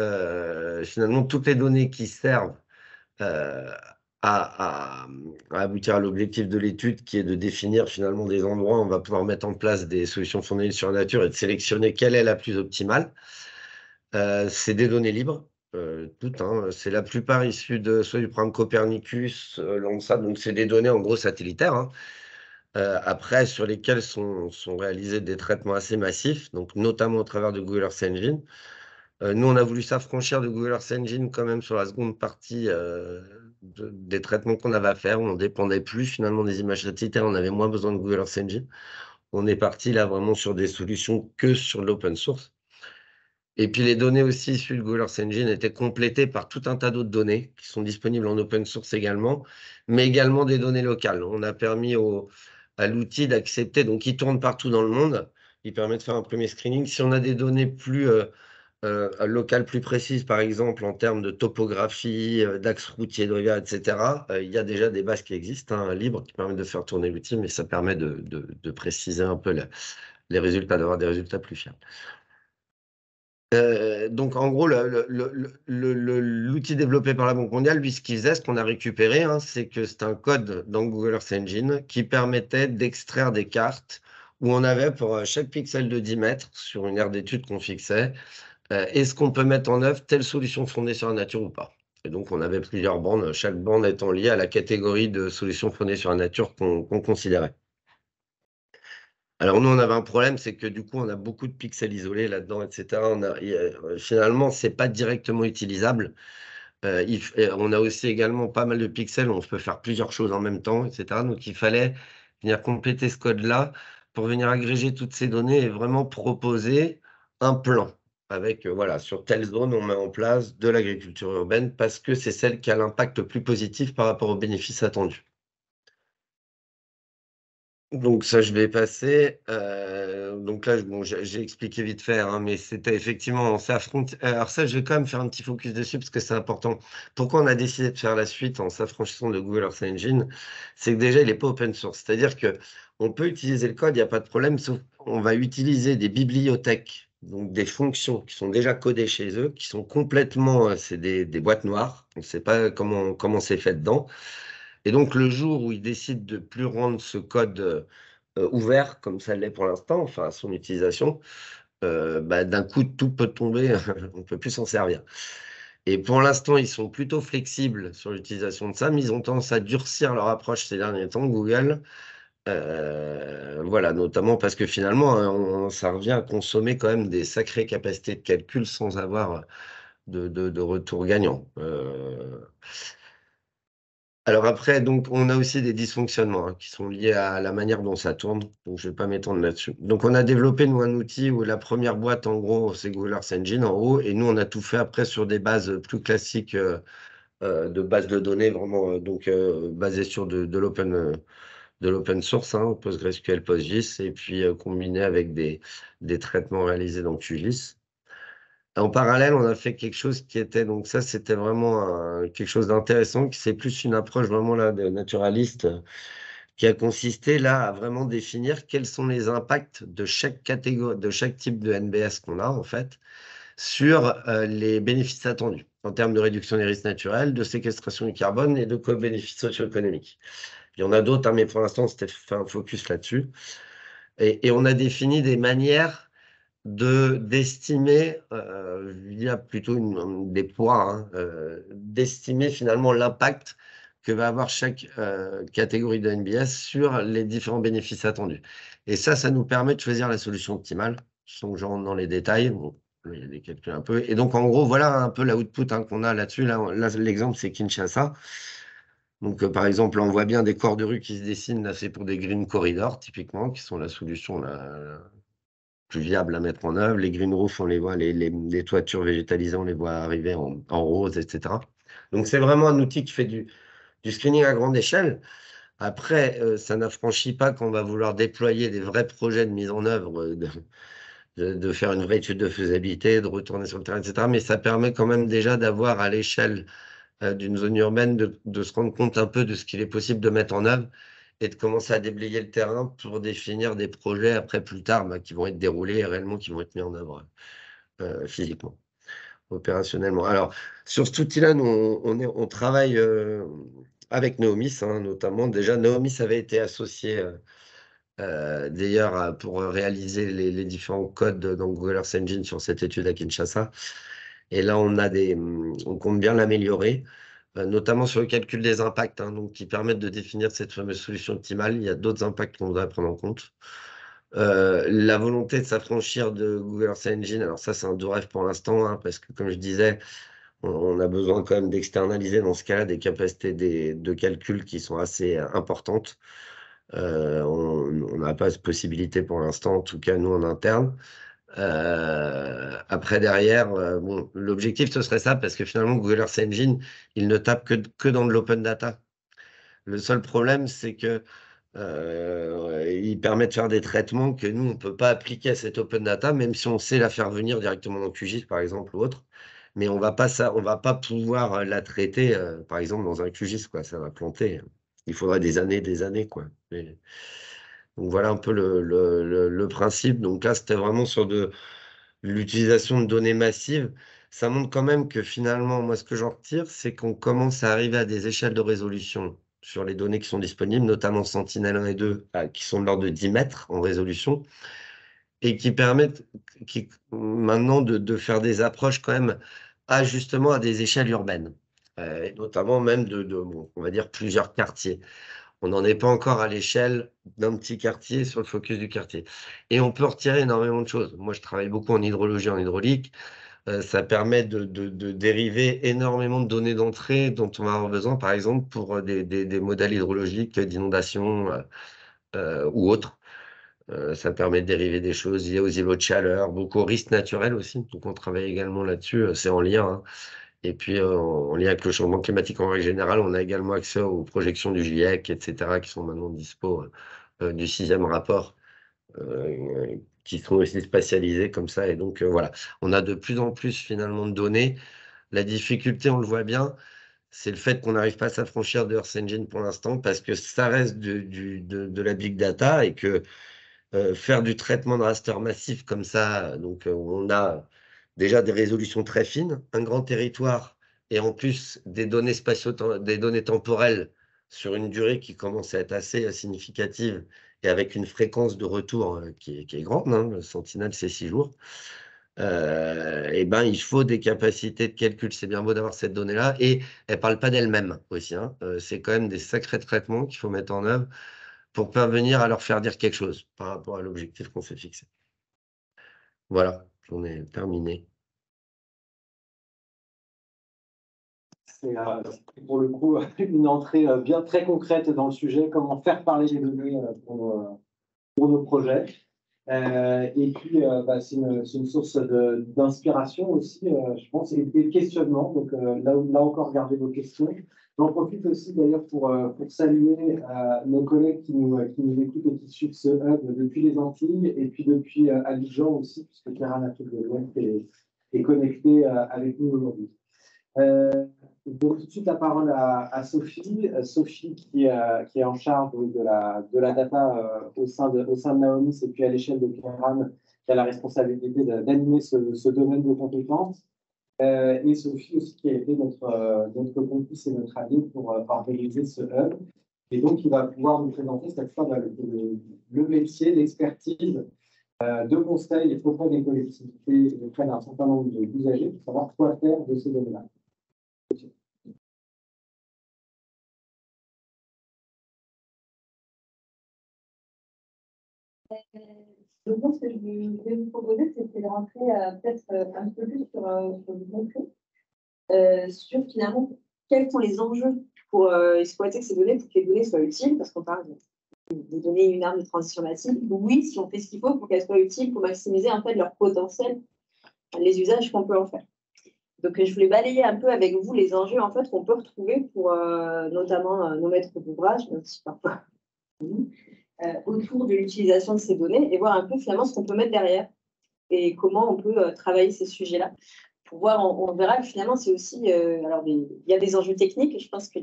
finalement, toutes les données qui servent à aboutir à l'objectif de l'étude, qui est de définir finalement des endroits où on va pouvoir mettre en place des solutions fondées sur la nature et de sélectionner quelle est la plus optimale. C'est des données libres, toutes, hein, c'est la plupart issues soit du programme Copernicus, Landsat, donc c'est des données en gros satellitaires, hein. Après, sur lesquelles sont réalisés des traitements assez massifs, donc notamment au travers de Google Earth Engine. Nous, on a voulu s'affranchir de Google Earth Engine quand même sur la seconde partie des traitements qu'on avait à faire. On ne dépendait plus finalement des images satellitaires, on avait moins besoin de Google Earth Engine. On est parti là vraiment sur des solutions que sur l'open source. Et puis les données aussi issues de Google Earth Engine étaient complétées par tout un tas d'autres données qui sont disponibles en open source également, mais également des données locales. On a permis à l'outil d'accepter, donc il tourne partout dans le monde, il permet de faire un premier screening. Si on a des données plus locales, plus précises, par exemple en termes de topographie, d'axes routiers, de rivières, etc., il y a déjà des bases qui existent, hein, libres, qui permettent de faire tourner l'outil, mais ça permet de préciser un peu les résultats, d'avoir des résultats plus fiables. Donc, en gros, l'outil développé par la Banque mondiale, lui, ce qu'il faisait, ce qu'on a récupéré, hein, c'est que c'est un code dans Google Earth Engine qui permettait d'extraire des cartes où on avait pour chaque pixel de 10 mètres sur une aire d'étude qu'on fixait, est-ce qu'on peut mettre en œuvre telle solution fondée sur la nature ou pas? Et donc, on avait plusieurs bandes, chaque bande étant liée à la catégorie de solutions fondées sur la nature qu'on considérait. Alors nous, on avait un problème, c'est que du coup, on a beaucoup de pixels isolés là-dedans, etc. Finalement, ce n'est pas directement utilisable. On a aussi également pas mal de pixels où on peut faire plusieurs choses en même temps, etc. Donc il fallait venir compléter ce code-là pour venir agréger toutes ces données et vraiment proposer un plan avec, voilà, sur telle zone, on met en place de l'agriculture urbaine parce que c'est celle qui a l'impact le plus positif par rapport aux bénéfices attendus. Donc ça, je vais passer. Donc là, bon, j'ai expliqué vite fait, hein, mais c'était effectivement, on s'est affronté. Alors ça, je vais quand même faire un petit focus dessus parce que c'est important. Pourquoi on a décidé de faire la suite en s'affranchissant de Google Earth Engine? C'est que déjà, il n'est pas open source. C'est-à-dire que on peut utiliser le code, il n'y a pas de problème, sauf on va utiliser des bibliothèques, donc des fonctions qui sont déjà codées chez eux, qui sont complètement, c'est des boîtes noires. On ne sait pas comment c'est fait dedans. Et donc, le jour où ils décident de plus rendre ce code ouvert, comme ça l'est pour l'instant, enfin, à son utilisation, bah, d'un coup, tout peut tomber, on ne peut plus s'en servir. Et pour l'instant, ils sont plutôt flexibles sur l'utilisation de ça, mais ils ont tendance à durcir leur approche ces derniers temps, Google. Voilà, notamment parce que finalement, hein, ça revient à consommer quand même des sacrées capacités de calcul sans avoir de retour gagnant. Alors après, donc, on a aussi des dysfonctionnements, hein, qui sont liés à la manière dont ça tourne. Donc, je ne vais pas m'étendre là-dessus. Donc, on a développé, nous, un outil où la première boîte, en gros, c'est Google Earth Engine, en haut. Et nous, on a tout fait après sur des bases plus classiques de bases de données, vraiment, basées sur de l'open source, hein, PostgreSQL, PostGIS, et puis combiné avec des traitements réalisés dans QGIS. En parallèle, on a fait quelque chose qui était, donc ça, c'était vraiment quelque chose d'intéressant, qui c'est plus une approche vraiment là de naturaliste, qui a consisté là à vraiment définir quels sont les impacts de chaque catégorie, de chaque type de NBS qu'on a en fait, sur les bénéfices attendus en termes de réduction des risques naturels, de séquestration du carbone et de co-bénéfices socio-économiques. Il y en a d'autres, hein, mais pour l'instant, c'était fait un focus là-dessus. Et on a défini des manières d'estimer, via plutôt des poids, hein, d'estimer finalement l'impact que va avoir chaque catégorie de NBS sur les différents bénéfices attendus. Et ça nous permet de choisir la solution optimale, sans que je rentre dans les détails. Bon, il y a des calculs un peu. Et donc, en gros, voilà un peu l'output qu'on a là-dessus. Là, l'exemple, c'est Kinshasa. Donc, par exemple, on voit bien des corps de rue qui se dessinent. Là, c'est pour des green corridors, typiquement, qui sont la solution la plus viable à mettre en œuvre. Les green roofs, on les voit, les toitures végétalisées, on les voit arriver en rose, etc. Donc, c'est vraiment un outil qui fait du screening à grande échelle. Après, ça n'affranchit pas qu'on va vouloir déployer des vrais projets de mise en œuvre, de faire une vraie étude de faisabilité, de retourner sur le terrain, etc. Mais ça permet quand même déjà d'avoir à l'échelle d'une zone urbaine de se rendre compte un peu de ce qu'il est possible de mettre en œuvre et de commencer à déblayer le terrain pour définir des projets après plus tard qui vont être déroulés et réellement qui vont être mis en œuvre physiquement, opérationnellement. Alors, sur cet outil-là, nous, on travaille avec Neomis, hein, notamment. Déjà, Neomis avait été associé d'ailleurs pour réaliser les différents codes dans Google Earth Engine sur cette étude à Kinshasa. Et là, on compte bien l'améliorer, notamment sur le calcul des impacts, hein, donc, qui permettent de définir cette fameuse solution optimale. Il y a d'autres impacts qu'on voudrait prendre en compte. La volonté de s'affranchir de Google Earth Engine, alors ça, c'est un doux rêve pour l'instant, hein, parce que comme je disais, on a besoin quand même d'externaliser dans ce cas-là des capacités de calcul qui sont assez importantes. On n'a pas cette possibilité pour l'instant, en tout cas nous en interne. Après derrière, bon, l'objectif ce serait ça, parce que finalement Google Earth Engine, il ne tape que dans de l'open data. Le seul problème, c'est que il permet de faire des traitements que nous, on ne peut pas appliquer à cette open data, même si on sait la faire venir directement dans QGIS, par exemple, ou autre. Mais on va pas pouvoir la traiter, par exemple, dans un QGIS, quoi. Ça va planter. Il faudrait des années, quoi. Donc voilà un peu le principe. Donc là, c'était vraiment sur de l'utilisation de données massives. Ça montre quand même que finalement, moi, ce que j'en retire, c'est qu'on commence à arriver à des échelles de résolution sur les données qui sont disponibles, notamment Sentinel 1 et 2, qui sont de l'ordre de 10 mètres en résolution, et qui permettent maintenant de faire des approches quand même justement à des échelles urbaines, et notamment même bon, on va dire plusieurs quartiers. On n'en est pas encore à l'échelle d'un petit quartier sur le focus du quartier. Et on peut retirer énormément de choses. Moi, je travaille beaucoup en hydrologie, en hydraulique. Ça permet de dériver énormément de données d'entrée dont on va avoir besoin, par exemple, pour des modèles hydrologiques d'inondation ou autres. Ça permet de dériver des choses liées aux îlots de chaleur, beaucoup aux risques naturels aussi. Donc, on travaille également là-dessus. C'est en lien, hein. Et puis, en lien avec le changement climatique en règle générale, on a également accès aux projections du GIEC, etc., qui sont maintenant dispo du 6e rapport, qui sont aussi spatialisés comme ça. Et donc, voilà, on a de plus en plus finalement de données. La difficulté, on le voit bien, c'est le fait qu'on n'arrive pas à s'affranchir de Earth Engine pour l'instant, parce que ça reste de la big data et que faire du traitement de raster massif comme ça, donc on a déjà des résolutions très fines, un grand territoire et en plus des données des données temporelles sur une durée qui commence à être assez significative et avec une fréquence de retour qui est grande, hein, le Sentinel c'est 6 jours. Et ben il faut des capacités de calcul. C'est bien beau d'avoir cette donnée-là et elle parle pas d'elle-même aussi, hein. C'est quand même des sacrés traitements qu'il faut mettre en œuvre pour parvenir à leur faire dire quelque chose par rapport à l'objectif qu'on s'est fixé. Voilà, j'en ai terminé. C'est pour le coup une entrée bien très concrète dans le sujet, comment faire parler les données pour nos projets. Et puis, c'est une source d'inspiration aussi, je pense, et de questionnement. Donc là encore, gardez vos questions. J'en profite aussi d'ailleurs pour saluer nos collègues qui nous écoutent et qui suivent ce hub depuis les Antilles et puis depuis Abidjan aussi, puisque Clara Natou de l'Ouest est connectée avec nous aujourd'hui. Je donne tout de suite la parole à Sophie. Sophie qui est en charge de la data au sein de Naomis et puis à l'échelle de Kéran, qui a la responsabilité d'animer ce domaine de compétences. Et Sophie aussi qui a été notre complice et notre allié pour organiser ce hub. Et donc, il va pouvoir nous présenter cette fois le métier, l'expertise de conseil auprès des collectivités, auprès d'un certain nombre d'usagers pour savoir quoi faire de ces données-là. Donc, moi, ce que je vais vous proposer, c'est de rentrer peut-être un peu plus sur du concret, sur finalement quels sont les enjeux pour exploiter ces données, pour que les données soient utiles, parce qu'on parle de donner une arme de transition massive. Oui, si on fait ce qu'il faut pour qu'elles soient utiles, pour maximiser en fait leur potentiel, les usages qu'on peut en faire. Donc, je voulais balayer un peu avec vous les enjeux en fait qu'on peut retrouver pour notamment nos maîtres d'ouvrage, mais aussi parfois autour de l'utilisation de ces données et voir un peu finalement ce qu'on peut mettre derrière et comment on peut travailler ces sujets-là. Pour voir, on verra que finalement, c'est aussi. Alors, il y a des enjeux techniques, je pense que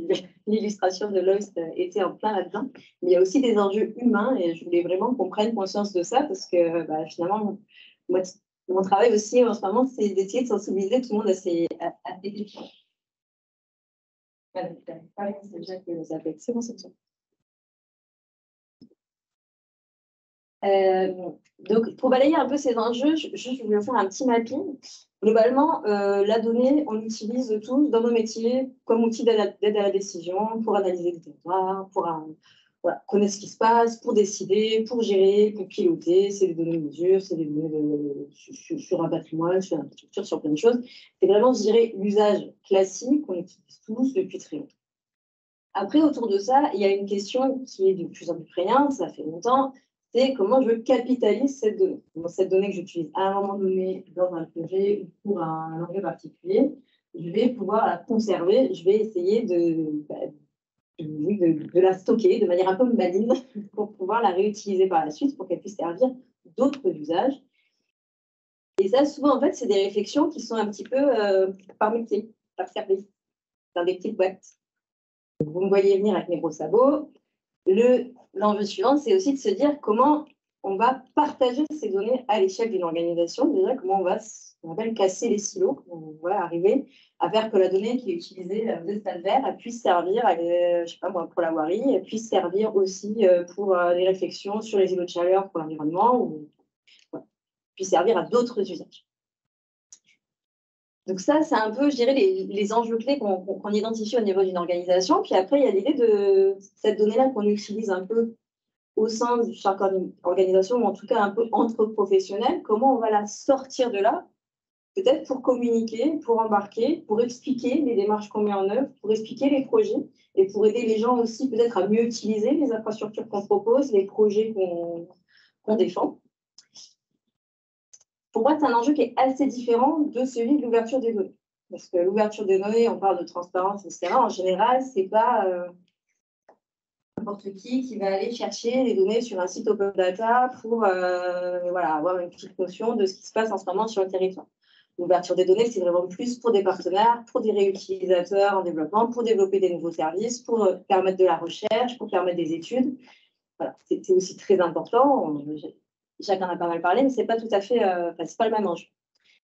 l'illustration de Loïs était en plein là-dedans, mais il y a aussi des enjeux humains et je voulais vraiment qu'on prenne conscience de ça parce que finalement, moi, mon travail aussi en ce moment, c'est d'essayer de sensibiliser tout le monde à ces questions. Voilà, c'est déjà que ça fait. C'est bon, c'est bon. Donc, pour balayer un peu ces enjeux, je vais faire un petit mapping. Globalement, la donnée, on l'utilise tous dans nos métiers comme outil d'aide à la décision, pour analyser le territoire, pour connaître ce qui se passe, pour décider, pour gérer, pour piloter. C'est des données de mesure, c'est des données sur un patrimoine, sur une infrastructure, sur plein de choses. C'est vraiment, je dirais, l'usage classique qu'on utilise tous depuis très longtemps. Après, autour de ça, il y a une question qui est de plus en plus prégnante, ça fait longtemps, c'est comment je capitalise cette donnée. Donc, cette donnée que j'utilise à un moment donné dans un projet ou pour un enjeu particulier, je vais pouvoir la conserver, je vais essayer de la stocker de manière un peu maligne pour pouvoir la réutiliser par la suite pour qu'elle puisse servir d'autres usages. Et ça, souvent, en fait, c'est des réflexions qui sont un petit peu par métier, par service, dans des petites boîtes. Vous me voyez venir avec mes gros sabots. L'enjeu suivant, c'est aussi de se dire comment on va partager ces données à l'échelle d'une organisation. Déjà, comment on va casser les silos, on va arriver à faire que la donnée qui est utilisée de stade vert puisse servir, je sais pas moi, pour la voirie, puisse servir aussi pour les réflexions sur les îlots de chaleur pour l'environnement, ou puisse servir à d'autres usages. Donc ça, c'est un peu, je dirais, les enjeux clés qu'on identifie au niveau d'une organisation. Puis après, il y a l'idée de cette donnée-là qu'on utilise un peu au sein de chaque organisation, ou en tout cas un peu entre professionnels. Comment on va la sortir de là, peut-être pour communiquer, pour embarquer, pour expliquer les démarches qu'on met en œuvre, pour expliquer les projets et pour aider les gens aussi peut-être à mieux utiliser les infrastructures qu'on propose, les projets qu'on défend. Pour moi, c'est un enjeu qui est assez différent de celui de l'ouverture des données. Parce que l'ouverture des données, on parle de transparence, etc. En général, ce n'est pas n'importe qui va aller chercher les données sur un site open data pour avoir une petite notion de ce qui se passe en ce moment sur le territoire. L'ouverture des données, c'est vraiment plus pour des partenaires, pour des réutilisateurs en développement, pour développer des nouveaux services, pour permettre de la recherche, pour permettre des études. Voilà, c'est aussi très important. Jacques en a pas mal parlé, mais ce n'est pas tout à fait, c'est pas le même enjeu.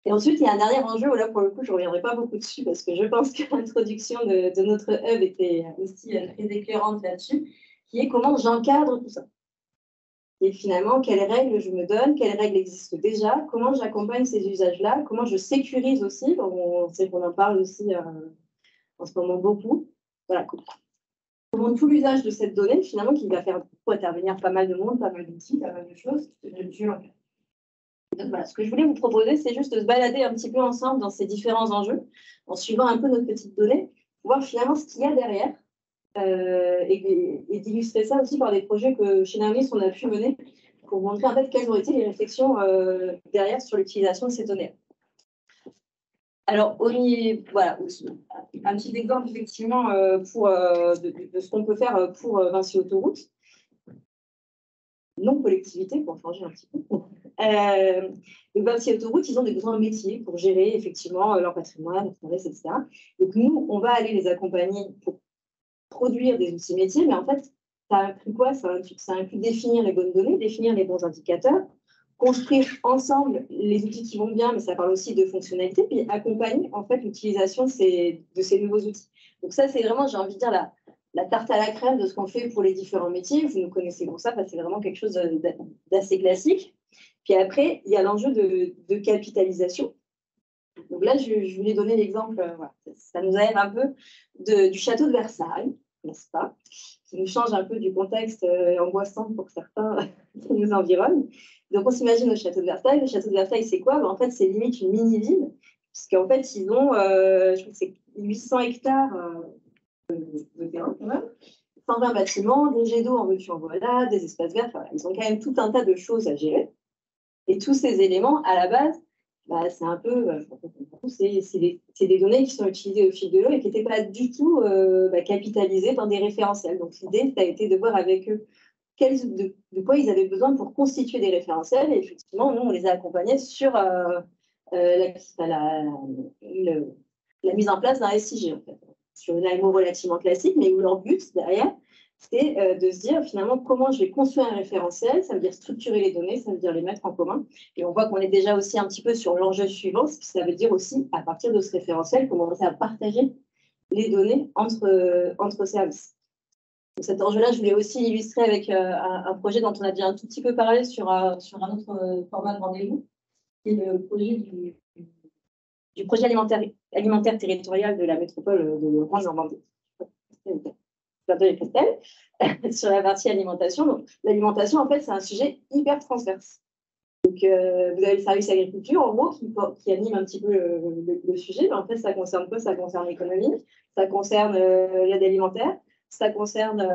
Et ensuite, il y a un dernier enjeu où là, pour le coup, je ne reviendrai pas beaucoup dessus parce que je pense que l'introduction de notre hub était aussi très éclairante là-dessus, qui est comment j'encadre tout ça. Et finalement, quelles règles je me donne, quelles règles existent déjà, comment j'accompagne ces usages-là, comment je sécurise aussi, on sait qu'on en parle aussi en ce moment beaucoup. Voilà, comment tout l'usage de cette donnée, finalement, qui va faire intervenir pas mal de monde, pas mal d'outils, pas mal de choses, je l'encadre. Donc, voilà, ce que je voulais vous proposer, c'est juste de se balader un petit peu ensemble dans ces différents enjeux, en suivant un peu notre petite donnée, pour voir finalement ce qu'il y a derrière, et d'illustrer ça aussi par des projets que chez Naomis, on a pu mener pour montrer en fait quelles ont été les réflexions derrière sur l'utilisation de ces données. Alors, voilà, un petit exemple effectivement de ce qu'on peut faire pour Vinci Autoroute. Non collectivité, pour changer un petit peu. Donc, Vinci Autoroute, ils ont des grands métiers pour gérer effectivement leur patrimoine, leur service, etc. Donc, nous, on va aller les accompagner pour produire des outils métiers, mais en fait, ça inclut quoi? Ça inclut définir les bonnes données, définir les bons indicateurs, construire ensemble les outils qui vont bien, mais ça parle aussi de fonctionnalités, puis accompagner en fait l'utilisation de ces nouveaux outils. Donc ça, c'est vraiment, j'ai envie de dire, la tarte à la crème de ce qu'on fait pour les différents métiers. Vous nous connaissez pour ça, c'est vraiment quelque chose d'assez classique. Puis après, il y a l'enjeu de capitalisation. Donc là, je voulais donner l'exemple, voilà, ça nous aide un peu du château de Versailles, n'est-ce pas, qui nous change un peu du contexte angoissant pour certains qui nous environnent. Donc on s'imagine au château de Versailles. Le château de Versailles, c'est quoi? En fait, c'est limite une mini-ville, puisqu'en fait, ils ont, je crois que c'est 800 hectares de terrain quand même, 120 bâtiments, des jets d'eau en veux-tu en voilà, des espaces verts. Voilà. Ils ont quand même tout un tas de choses à gérer. Et tous ces éléments, à la base, c'est un peu, c'est des données qui sont utilisées au fil de l'eau et qui n'étaient pas du tout capitalisées dans des référentiels. Donc l'idée, ça a été de voir avec eux de quoi ils avaient besoin pour constituer des référentiels. Et effectivement, nous, on les a accompagnés sur la mise en place d'un SIG, en fait, sur une AMO relativement classique, mais où leur but derrière, c'est de se dire finalement comment je vais construire un référentiel. Ça veut dire structurer les données, ça veut dire les mettre en commun. Et on voit qu'on est déjà aussi un petit peu sur l'enjeu suivant, ça veut dire aussi, à partir de ce référentiel, commencer à partager les données entre services. Donc cet enjeu-là, je voulais aussi l'illustrer avec un projet dont on a déjà un tout petit peu parlé sur un autre format de rendez-vous, qui est le projet du projet alimentaire territorial de la métropole de Rouen-Normandie. Castel, sur la partie alimentation. Donc, l'alimentation, en fait, c'est un sujet hyper transverse. Donc, vous avez le service agriculture, en gros, qui anime un petit peu le sujet. Mais en fait, ça concerne quoi? Ça concerne l'économie, ça concerne l'aide alimentaire, ça concerne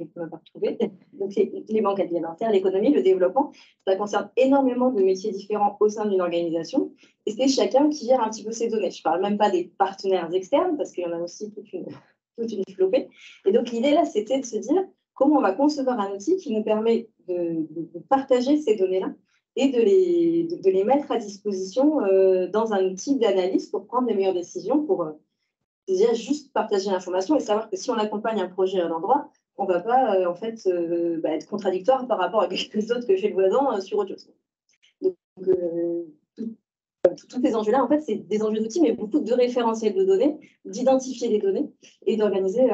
je ne peux pas retrouver. Donc, les banques alimentaires, l'économie, le développement, ça concerne énormément de métiers différents au sein d'une organisation. Et c'est chacun qui gère un petit peu ses données. Je ne parle même pas des partenaires externes, parce qu'il y en a aussi toute une flopée. Et donc, l'idée, là, c'était de se dire comment on va concevoir un outil qui nous permet de partager ces données-là et de les mettre à disposition dans un outil d'analyse pour prendre les meilleures décisions, pour déjà juste partager l'information et savoir que si on accompagne un projet à un endroit, on ne va pas être contradictoire par rapport à quelque chose d'autre que fait le voisin sur autre chose. Donc, tous ces enjeux-là, en fait, c'est des enjeux d'outils, mais beaucoup de référentiels de données, d'identifier les données et d'organiser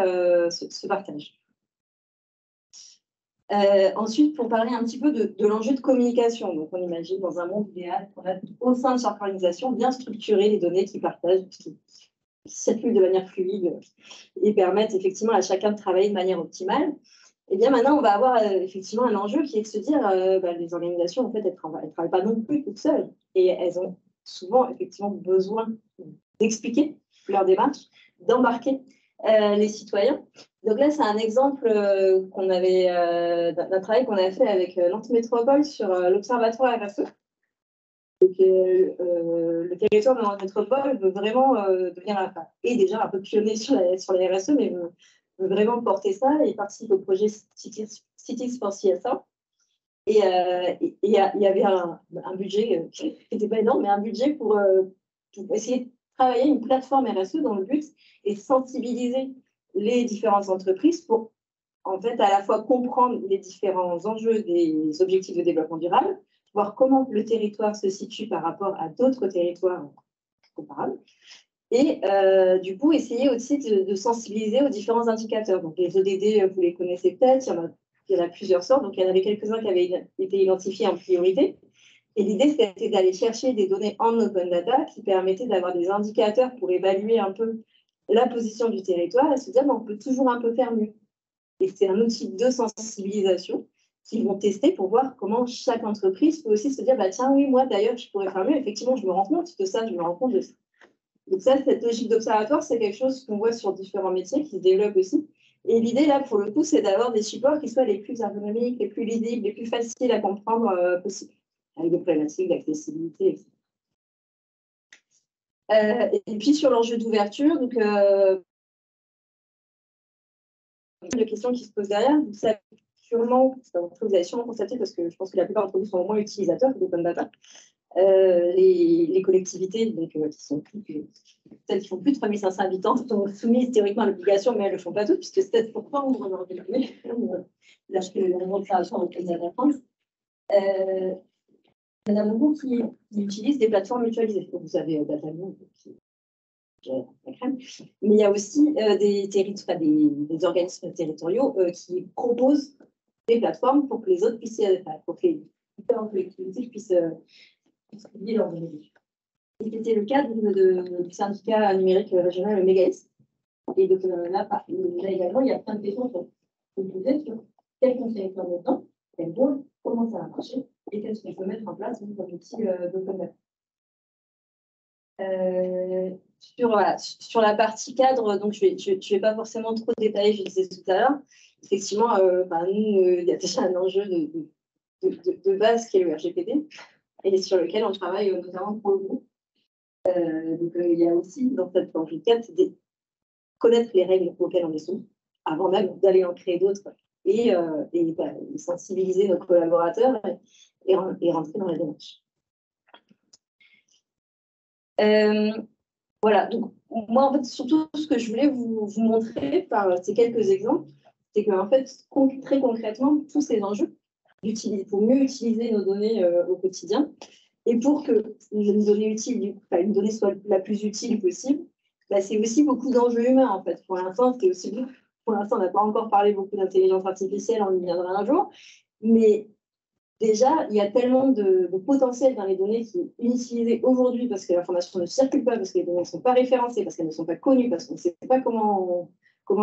ce partage. Ensuite, pour parler un petit peu de l'enjeu de communication, donc on imagine dans un monde idéal qu'on a au sein de chaque organisation bien structurer les données qui partagent, qui circulent de manière fluide et permettent effectivement à chacun de travailler de manière optimale. Et bien maintenant, on va avoir effectivement un enjeu qui est de se dire les organisations, en fait, elles ne travaillent pas non plus toutes seules et elles ont souvent effectivement besoin d'expliquer leur démarche, d'embarquer les citoyens. Donc là, c'est un exemple qu'on avait d'un travail qu'on a fait avec Nantes Métropole sur l'Observatoire RSE. Donc, le territoire de la métropole veut vraiment devenir et déjà un peu pionnier sur les RSE, mais veut vraiment porter ça et participe au projet Cities for CSA. Et il y avait un budget qui n'était pas énorme, mais un budget pour essayer de travailler une plateforme RSE dont le but est de sensibiliser les différentes entreprises pour en fait à la fois comprendre les différents enjeux des objectifs de développement durable, voir comment le territoire se situe par rapport à d'autres territoires comparables. Et du coup, essayer aussi de sensibiliser aux différents indicateurs. Donc, les ODD, vous les connaissez peut-être, il y en a plusieurs sortes. Donc, il y en avait quelques-uns qui avaient été identifiés en priorité. Et l'idée, c'était d'aller chercher des données en open data qui permettaient d'avoir des indicateurs pour évaluer un peu la position du territoire et se dire, on peut toujours un peu faire mieux. Et c'est un outil de sensibilisation qu'ils vont tester pour voir comment chaque entreprise peut aussi se dire, tiens, oui, moi, d'ailleurs, je pourrais faire mieux. Effectivement, je me rends compte de ça, je me rends compte de ça. Donc ça, cette logique d'observatoire, c'est quelque chose qu'on voit sur différents métiers qui se développent aussi. Et l'idée, là, pour le coup, c'est d'avoir des supports qui soient les plus ergonomiques, les plus lisibles, les plus faciles à comprendre possible, avec des problématiques d'accessibilité, etc. Et puis, sur l'enjeu d'ouverture, donc, les questions qui se posent derrière, vous savez sûrement, vous avez sûrement constaté, parce que je pense que la plupart d'entre vous sont au moins utilisateurs d'open data, les collectivités donc, celles qui font plus de 3500 habitants sont soumises théoriquement à l'obligation, mais elles ne le font pas toutes, puisque 7% ouvrent leur données. Là, je fais le rayon de création avec les France. Il y en a beaucoup qui utilisent des plateformes mutualisées. Donc, vous avez Dataloo, qui la crème. Mais il y a aussi des organismes territoriaux qui proposent des plateformes pour que les autres puissent, pour que les différentes collectivités puissent publier leurs données. Et c'était le cas du syndicat numérique régional Megaïs. Et donc là, également, il y a plein de questions sur quels conseils faire maintenant, quel rôle, comment ça va marcher et qu'est-ce qu'on peut mettre en place comme outil d'open data. Sur la partie cadre, donc je vais pas forcément trop détailler, je le disais tout à l'heure. Effectivement, nous, il y a déjà un enjeu de base qui est le RGPD et sur lequel on travaille notamment pour le groupe. Donc il y a aussi dans cette enjeu 4 connaître les règles auxquelles on est soumis avant même d'aller en créer d'autres et sensibiliser nos collaborateurs et rentrer dans la démarche. Voilà, donc moi en fait surtout ce que je voulais vous montrer par ces quelques exemples, c'est qu'en fait très concrètement tous ces enjeux pour mieux utiliser nos données au quotidien et pour que une donnée soit la plus utile possible, c'est aussi beaucoup d'enjeux humains en fait. Pour l'instant on n'a pas encore parlé beaucoup d'intelligence artificielle, on y viendra un jour, mais déjà, il y a tellement de potentiel dans les données qui est inutilisé aujourd'hui parce que l'information ne circule pas, parce que les données ne sont pas référencées, parce qu'elles ne sont pas connues, parce qu'on ne sait pas comment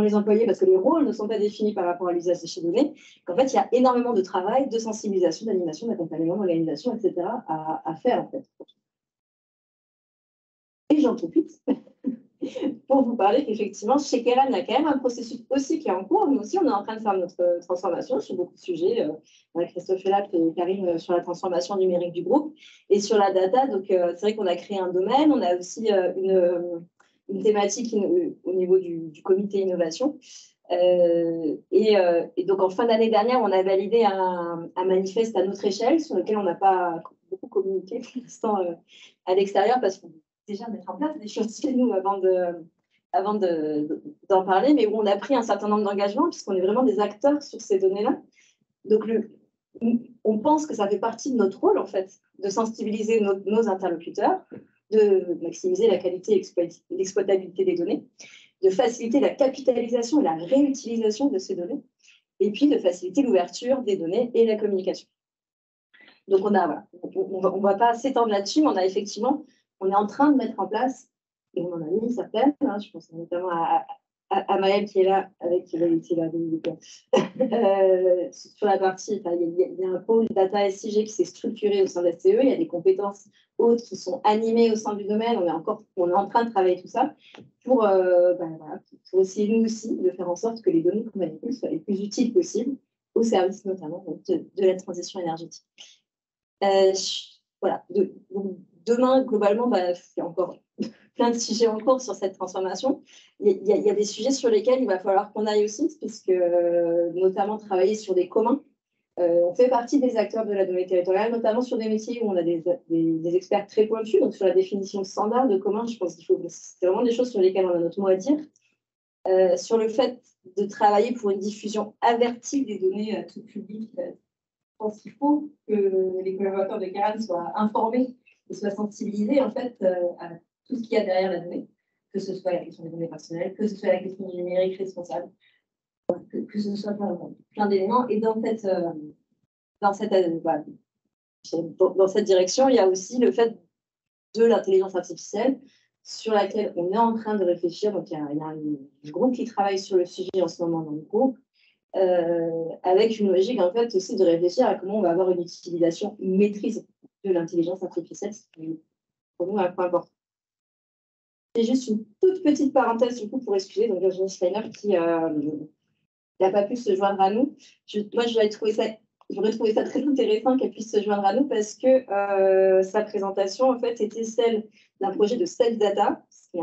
les employer, parce que les rôles ne sont pas définis par rapport à l'usage de ces données. Qu'en fait, il y a énormément de travail, de sensibilisation, d'animation, d'accompagnement, d'organisation, etc. à faire en fait. Et j'en profite pour vous parler qu'effectivement, chez Keran, il y a quand même un processus aussi qui est en cours. Nous aussi, on est en train de faire notre transformation sur beaucoup de sujets. Avec Christophe Elap et Karine sur la transformation numérique du groupe et sur la data. Donc, c'est vrai qu'on a créé un domaine. On a aussi une thématique au niveau du comité innovation. Et donc, en fin d'année dernière, on a validé un manifeste à notre échelle sur lequel on n'a pas beaucoup communiqué pour l'instant à l'extérieur parce qu'on déjà mettre en place des choses chez nous avant d'en parler, mais où on a pris un certain nombre d'engagements puisqu'on est vraiment des acteurs sur ces données-là. Donc, on pense que ça fait partie de notre rôle, en fait, de sensibiliser nos interlocuteurs, de maximiser la qualité et l'exploitabilité des données, de faciliter la capitalisation et la réutilisation de ces données, et puis de faciliter l'ouverture des données et la communication. Donc, on ne va pas s'étendre là-dessus, mais on est en train de mettre en place, et on en a mis certaines, je pense notamment à Maëlle qui est là, avec qui était là, sur la partie, il y a un pôle data SIG qui s'est structuré au sein de la CE, il y a des compétences hautes qui sont animées au sein du domaine, on est en train de travailler tout ça pour essayer nous aussi de faire en sorte que les données qu'on manipule soient les plus utiles possibles au service notamment de la transition énergétique. Voilà, donc demain, globalement, il y a encore plein de sujets en cours sur cette transformation. Il y a des sujets sur lesquels il va falloir qu'on aille aussi, puisque notamment travailler sur des communs. On fait partie des acteurs de la donnée territoriale, notamment sur des métiers où on a des experts très pointus, donc sur la définition standard de commun, je pense c'est vraiment des choses sur lesquelles on a notre mot à dire. Sur le fait de travailler pour une diffusion avertie des données tout public, je pense qu'il faut que les collaborateurs de Keran soient informés et soient sensibilisés en fait à tout ce qu'il y a derrière la donnée, que ce soit la question des données personnelles, que ce soit la question du numérique responsable, que ce soit plein d'éléments. Et dans cette direction, il y a aussi le fait de l'intelligence artificielle sur laquelle on est en train de réfléchir. Donc, il y a un groupe qui travaille sur le sujet en ce moment dans le groupe, avec une logique en fait aussi de réfléchir à comment on va avoir une utilisation, une maîtrise de l'intelligence artificielle, ce qui est pour nous un point important. C'est juste une toute petite parenthèse du coup pour excuser donc Virginie Steiner qui n'a pas pu se joindre à nous. Moi, j'aurais trouvé ça très intéressant qu'elle puisse se joindre à nous parce que sa présentation en fait était celle d'un projet de self-data, ce qui est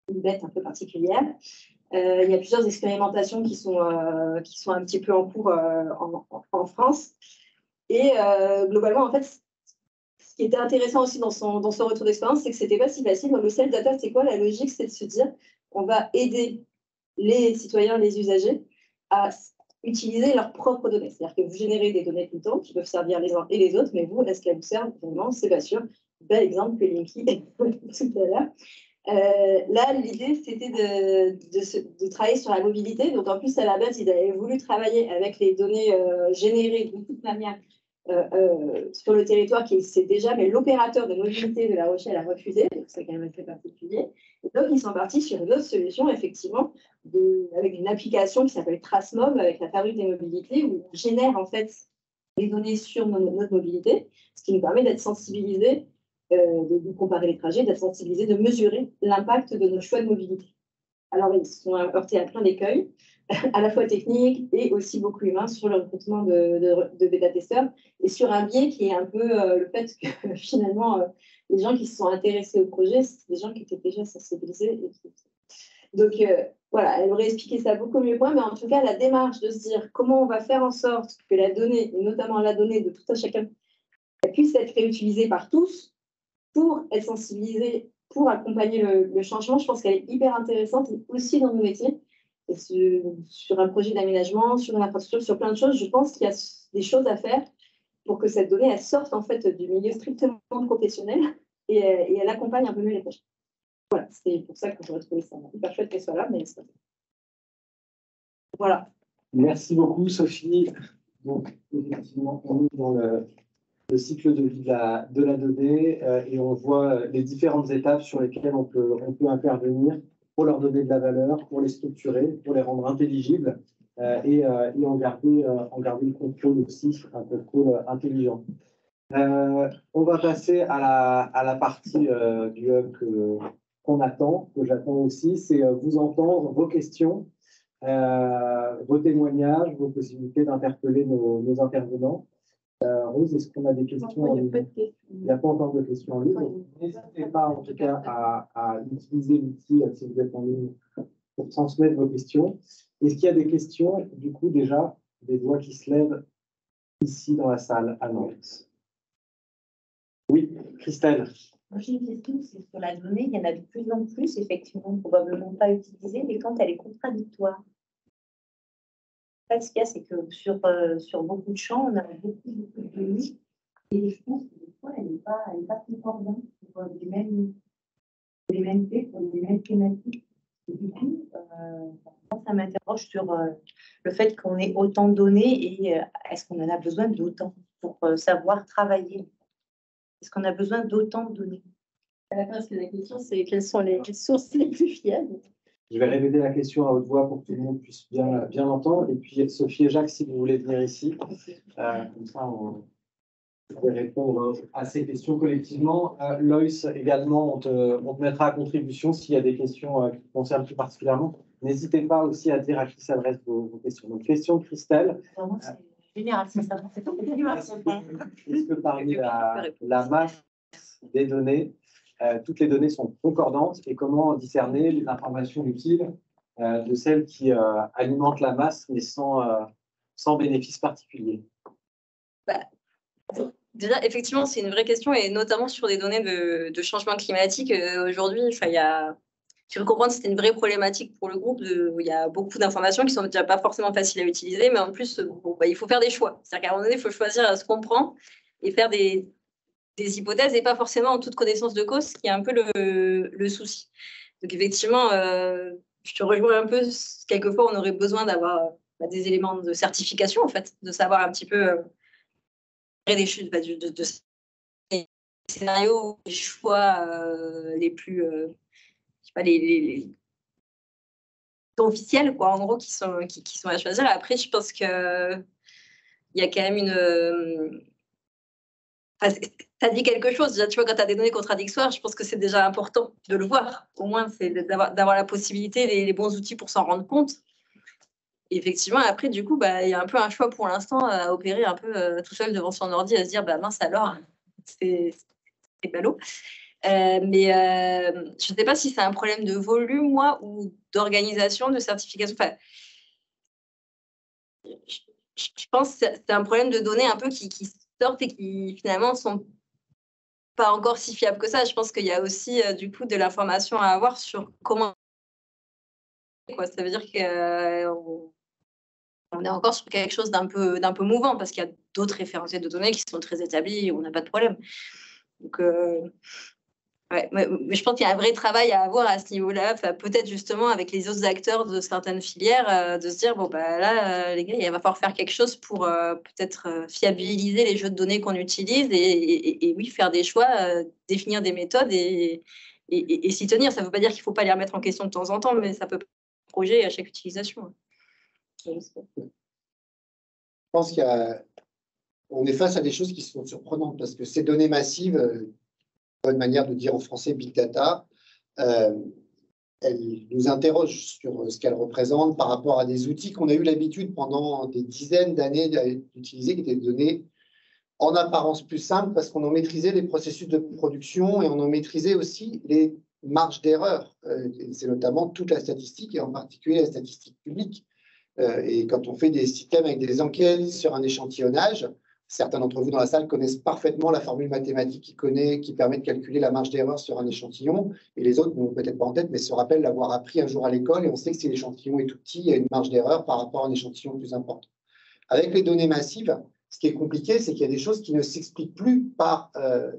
une bête un peu particulière. Il y a plusieurs expérimentations qui sont un petit peu en cours en France. Et globalement, en fait, ce qui était intéressant aussi dans son retour d'expérience, c'est que c'était pas si facile. Dans le self-data, c'est quoi la logique? C'est de se dire on va aider les citoyens, les usagers à utiliser leurs propres données. C'est-à-dire que vous générez des données tout le temps qui peuvent servir les uns et les autres, mais vous, est-ce qu'elles vous servent vraiment? C'est pas sûr. Bel exemple que Linky tout à l'heure. Là, l'idée, c'était de travailler sur la mobilité. Donc, en plus, à la base, ils avaient voulu travailler avec les données générées de toute manière sur le territoire qui c'est déjà, mais l'opérateur de mobilité de La Rochelle a refusé. Donc, c'est quand même assez particulier. Et donc, ils sont partis sur une autre solution, effectivement, avec une application qui s'appelle TraceMob, avec la fabrique des mobilités, où on génère en fait les données sur notre mobilité, ce qui nous permet d'être sensibilisés, de comparer les trajets, d'être sensibilisés, de mesurer l'impact de nos choix de mobilité. Alors, ils sont heurtés à plein d'écueils, à la fois techniques et aussi beaucoup humains sur le recrutement de bêta-testeurs et sur un biais qui est un peu le fait que finalement, les gens qui se sont intéressés au projet, c'est des gens qui étaient déjà sensibilisés. Donc, voilà, elle aurait expliqué ça beaucoup mieux que moi, mais en tout cas, la démarche de se dire comment on va faire en sorte que la donnée, et notamment la donnée de tout un chacun, puisse être réutilisée par tous pour être sensibilisée, pour accompagner le changement, je pense qu'elle est hyper intéressante et aussi dans nos métiers. Et sur un projet d'aménagement, sur une infrastructure, sur plein de choses, je pense qu'il y a des choses à faire pour que cette donnée elle sorte en fait du milieu strictement professionnel et elle accompagne un peu mieux les projets. Voilà, c'est pour ça que j'aurais trouvé ça hyper chouette qu'elle soit là, mais c'est... Voilà. Merci beaucoup, Sophie. Donc, effectivement, on est dans le cycle de vie de la donnée et on voit les différentes étapes sur lesquelles on peut intervenir pour leur donner de la valeur, pour les structurer, pour les rendre intelligibles et en garder le contrôle aussi, un contrôle intelligent. On va passer à la partie du hub qu'on attend, que j'attends aussi, c'est vous entendre, vos questions, vos témoignages, vos possibilités d'interpeller nos intervenants. Rose, est-ce qu'on a des questions en ligne? Il n'y a pas encore de questions en ligne. N'hésitez pas en tout cas à utiliser l'outil si vous êtes en ligne pour transmettre vos questions. Est-ce qu'il y a des questions, du coup, déjà, des voix qui se lèvent ici dans la salle à Nantes? Oui, Christelle. J'ai une question, c'est sur la donnée. Il y en a de plus en plus, effectivement, probablement pas utilisée, mais quand elle est contradictoire. En fait, ce qu'il y a, c'est que sur beaucoup de champs, on a beaucoup de données et je pense que des fois, elle n'est pas concordante pour les mêmes faits, pour les mêmes thématiques. Et du coup, ça m'interroge sur le fait qu'on ait autant de données et est-ce qu'on en a besoin d'autant pour savoir travailler? Est-ce qu'on a besoin d'autant de données? Parce que la question, c'est quelles sont les sources les plus fiables? Je vais répéter la question à haute voix pour que tout le monde puisse bien entendre. Et puis, Sophie et Jacques, si vous voulez venir ici, comme ça, on peut répondre à ces questions collectivement. Loïs, également, on te mettra à contribution s'il y a des questions qui te concernent plus particulièrement. N'hésitez pas aussi à dire à qui s'adressent vos questions. Donc, question de Christelle. Général, c'est ça. Est-ce que parmi la masse des données, toutes les données sont concordantes et comment discerner les informations utiles de celles qui alimentent la masse mais sans bénéfice particulier? Déjà, effectivement, c'est une vraie question et notamment sur des données de changement climatique. Aujourd'hui, tu peux comprendre que c'était une vraie problématique pour le groupe. Il y a beaucoup d'informations qui sont déjà pas forcément faciles à utiliser, mais en plus, il faut faire des choix. C'est-à-dire qu'à un moment donné, il faut choisir ce qu'on prend et faire des hypothèses et pas forcément en toute connaissance de cause, ce qui est un peu le souci. Donc effectivement, je te rejoins un peu, quelquefois on aurait besoin d'avoir des éléments de certification, en fait, de savoir un petit peu des choses, de scénarios, les choix les plus, je sais pas, les officiels, quoi, en gros, qui sont à choisir. Après, je pense qu'il y a quand même une... ça dit quelque chose. Déjà, tu vois, quand tu as des données contradictoires, je pense que c'est déjà important de le voir. Au moins, c'est d'avoir la possibilité, les bons outils pour s'en rendre compte. Et effectivement, après, du coup, il y a un peu un choix pour l'instant à opérer un peu tout seul devant son ordi, à se dire, mince alors, c'est ballot. Mais je ne sais pas si c'est un problème de volume, moi, ou d'organisation, de certification. Enfin, je pense que c'est un problème de données un peu qui sortent et qui, finalement, ne sont pas encore si fiables que ça. Je pense qu'il y a aussi, du coup, de l'information à avoir sur comment... Ça veut dire qu'on est encore sur quelque chose d'un peu mouvant, parce qu'il y a d'autres référentiels de données qui sont très établis et on n'a pas de problème. Donc... Ouais, mais je pense qu'il y a un vrai travail à avoir à ce niveau-là, peut-être justement avec les autres acteurs de certaines filières, de se dire, bon, bah, là, les gars, il va falloir faire quelque chose pour peut-être fiabiliser les jeux de données qu'on utilise et oui, faire des choix, définir des méthodes et s'y tenir. Ça ne veut pas dire qu'il ne faut pas les remettre en question de temps en temps, mais ça peut projet à chaque utilisation. Je pense qu'on est face à des choses qui sont surprenantes parce que ces données massives, bonne manière de dire en français big data, elle nous interroge sur ce qu'elle représente par rapport à des outils qu'on a eu l'habitude pendant des dizaines d'années d'utiliser, qui étaient des données en apparence plus simples parce qu'on en maîtrisait les processus de production et on en maîtrisait aussi les marges d'erreur. C'est notamment toute la statistique et en particulier la statistique publique. Et quand on fait des systèmes avec des enquêtes sur un échantillonnage, certains d'entre vous dans la salle connaissent parfaitement la formule mathématique qui permet de calculer la marge d'erreur sur un échantillon, et les autres n'ont peut-être pas en tête, mais se rappellent l'avoir appris un jour à l'école, et on sait que si l'échantillon est tout petit, il y a une marge d'erreur par rapport à un échantillon plus important. Avec les données massives, ce qui est compliqué, c'est qu'il y a des choses qui ne s'expliquent plus par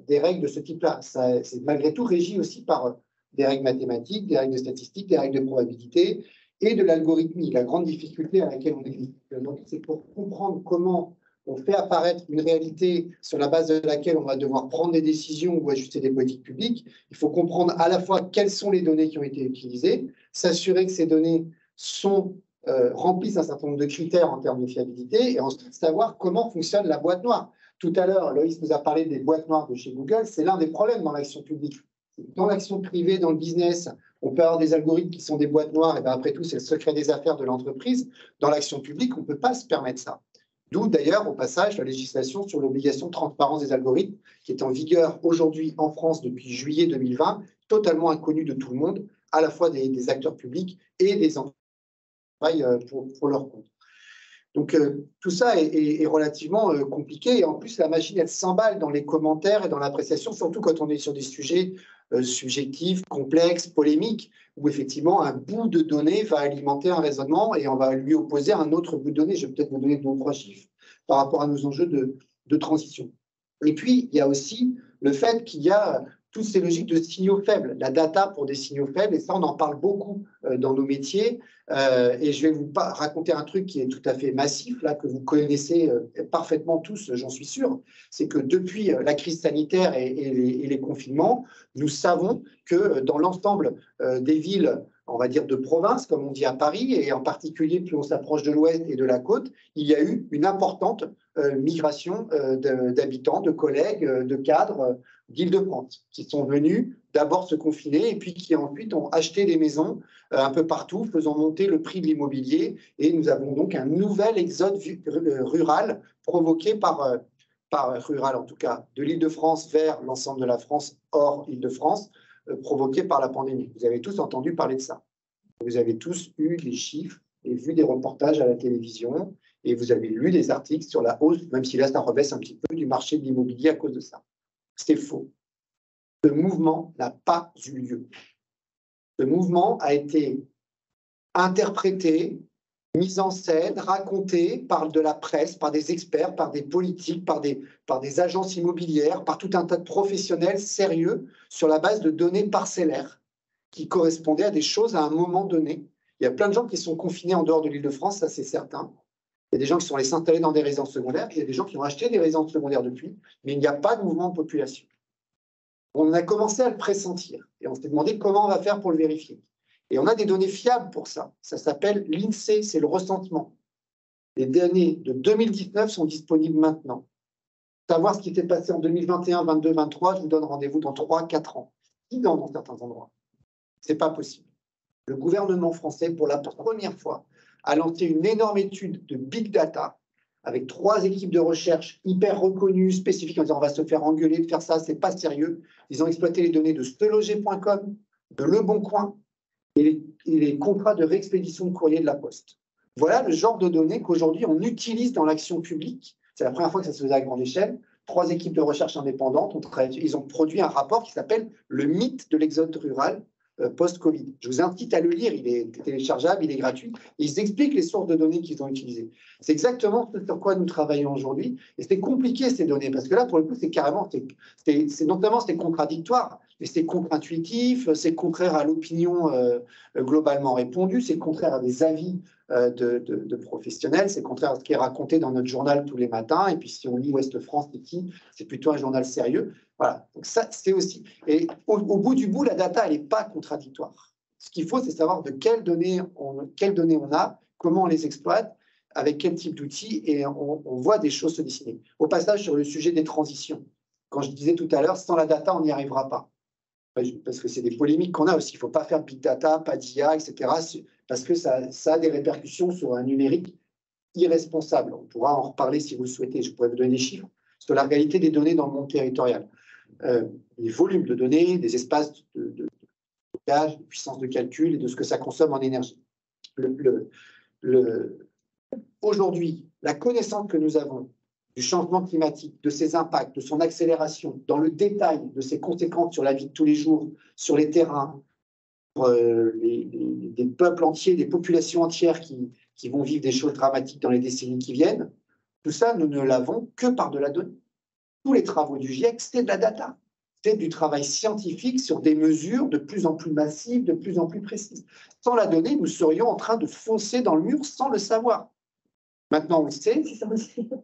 des règles de ce type-là. C'est malgré tout régi aussi par des règles mathématiques, des règles de statistiques, des règles de probabilité et de l'algorithmie. La grande difficulté à laquelle on est, donc, c'est pour comprendre comment on fait apparaître une réalité sur la base de laquelle on va devoir prendre des décisions ou ajuster des politiques publiques. Il faut comprendre à la fois quelles sont les données qui ont été utilisées, s'assurer que ces données remplissent un certain nombre de critères en termes de fiabilité, et ensuite savoir comment fonctionne la boîte noire. Tout à l'heure, Loïs nous a parlé des boîtes noires de chez Google. C'est l'un des problèmes dans l'action publique. Dans l'action privée, dans le business, on peut avoir des algorithmes qui sont des boîtes noires, et bien après tout, c'est le secret des affaires de l'entreprise. Dans l'action publique, on ne peut pas se permettre ça. D'où d'ailleurs, au passage, la législation sur l'obligation de transparence des algorithmes, qui est en vigueur aujourd'hui en France depuis juillet 2020, totalement inconnue de tout le monde, à la fois des acteurs publics et des entreprises pour leur compte. Donc, tout ça est relativement compliqué. Et en plus, la machine, elle s'emballe dans les commentaires et dans l'appréciation, surtout quand on est sur des sujets subjectifs, complexes, polémiques, où effectivement, un bout de données va alimenter un raisonnement et on va lui opposer un autre bout de données. Je vais peut-être vous donner 2 ou 3 chiffres par rapport à nos enjeux de transition. Et puis, il y a aussi le fait qu'il y a toutes ces logiques de signaux faibles, la data pour des signaux faibles, et ça, on en parle beaucoup dans nos métiers. Et je vais vous raconter un truc qui est tout à fait massif, là, que vous connaissez parfaitement tous, j'en suis sûr. C'est que depuis la crise sanitaire et les confinements, nous savons que dans l'ensemble des villes, on va dire de province, comme on dit à Paris, et en particulier plus on s'approche de l'ouest et de la côte, il y a eu une importante migration d'habitants, de collègues, de cadres d'Île-de-France, qui sont venus d'abord se confiner et puis qui ensuite ont acheté des maisons un peu partout, faisant monter le prix de l'immobilier. Et nous avons donc un nouvel exode rural provoqué par rural en tout cas, de l'Île-de-France vers l'ensemble de la France, hors Île-de-France, provoqué par la pandémie. Vous avez tous entendu parler de ça. Vous avez tous eu des chiffres et vu des reportages à la télévision et vous avez lu des articles sur la hausse, même si là, ça rebaisse un petit peu du marché de l'immobilier à cause de ça. C'est faux. Ce mouvement n'a pas eu lieu. Ce mouvement a été interprété, mis en scène, raconté par de la presse, par des experts, par des politiques, par des agences immobilières, par tout un tas de professionnels sérieux sur la base de données parcellaires qui correspondaient à des choses à un moment donné. Il y a plein de gens qui sont confinés en dehors de l'Île-de-France, ça c'est certain. Il y a des gens qui sont allés s'installer dans des résidences secondaires, il y a des gens qui ont acheté des résidences secondaires depuis, mais il n'y a pas de mouvement de population. On a commencé à le pressentir et on s'est demandé comment on va faire pour le vérifier. Et on a des données fiables pour ça. Ça s'appelle l'INSEE, c'est le recensement. Les données de 2019 sont disponibles maintenant. Savoir ce qui était passé en 2021, 22, 23, je vous donne rendez-vous dans 3-4 ans. Dans certains endroits. Ce n'est pas possible. Le gouvernement français, pour la première fois, a lancé une énorme étude de big data avec 3 équipes de recherche hyper reconnues, spécifiques, en disant on va se faire engueuler de faire ça, c'est pas sérieux. Ils ont exploité les données de seloger.com, de Le Bon Coin et les contrats de réexpédition de courrier de la Poste. Voilà le genre de données qu'aujourd'hui on utilise dans l'action publique. C'est la première fois que ça se faisait à grande échelle. 3 équipes de recherche indépendantes, ils ont produit un rapport qui s'appelle « Le mythe de l'exode rural ». post-Covid. Je vous invite à le lire, il est téléchargeable, il est gratuit. Et ils expliquent les sources de données qu'ils ont utilisées. C'est exactement ce sur quoi nous travaillons aujourd'hui. Et c'est compliqué ces données, parce que là, pour le coup, c'est carrément, notamment c'est contradictoire, mais c'est contre-intuitif, c'est contraire à l'opinion globalement répandue, c'est contraire à des avis de professionnels, c'est contraire à ce qui est raconté dans notre journal tous les matins. Et puis si on lit Ouest France, c'est plutôt un journal sérieux. Voilà, donc ça, c'est aussi. Et au bout du bout, la data, elle n'est pas contradictoire. Ce qu'il faut, c'est savoir de quelles données on a, comment on les exploite, avec quel type d'outils, et on voit des choses se dessiner. Au passage, sur le sujet des transitions, quand je disais tout à l'heure, sans la data, on n'y arrivera pas. Parce que c'est des polémiques qu'on a aussi. Il ne faut pas faire big data, pas d'IA, etc. Parce que ça a des répercussions sur un numérique irresponsable. On pourra en reparler si vous le souhaitez. Je pourrais vous donner des chiffres sur la réalité des données dans le monde territorial. Les volumes de données, des espaces de stockage, de puissance de calcul et de ce que ça consomme en énergie. Aujourd'hui, la connaissance que nous avons du changement climatique, de ses impacts, de son accélération, dans le détail de ses conséquences sur la vie de tous les jours, sur les terrains, sur des peuples entiers, des populations entières qui vont vivre des choses dramatiques dans les décennies qui viennent, tout ça, nous ne l'avons que par de la donnée. Tous les travaux du GIEC, c'est de la data. C'est du travail scientifique sur des mesures de plus en plus massives, de plus en plus précises. Sans la donnée, nous serions en train de foncer dans le mur sans le savoir. Maintenant, on le sait.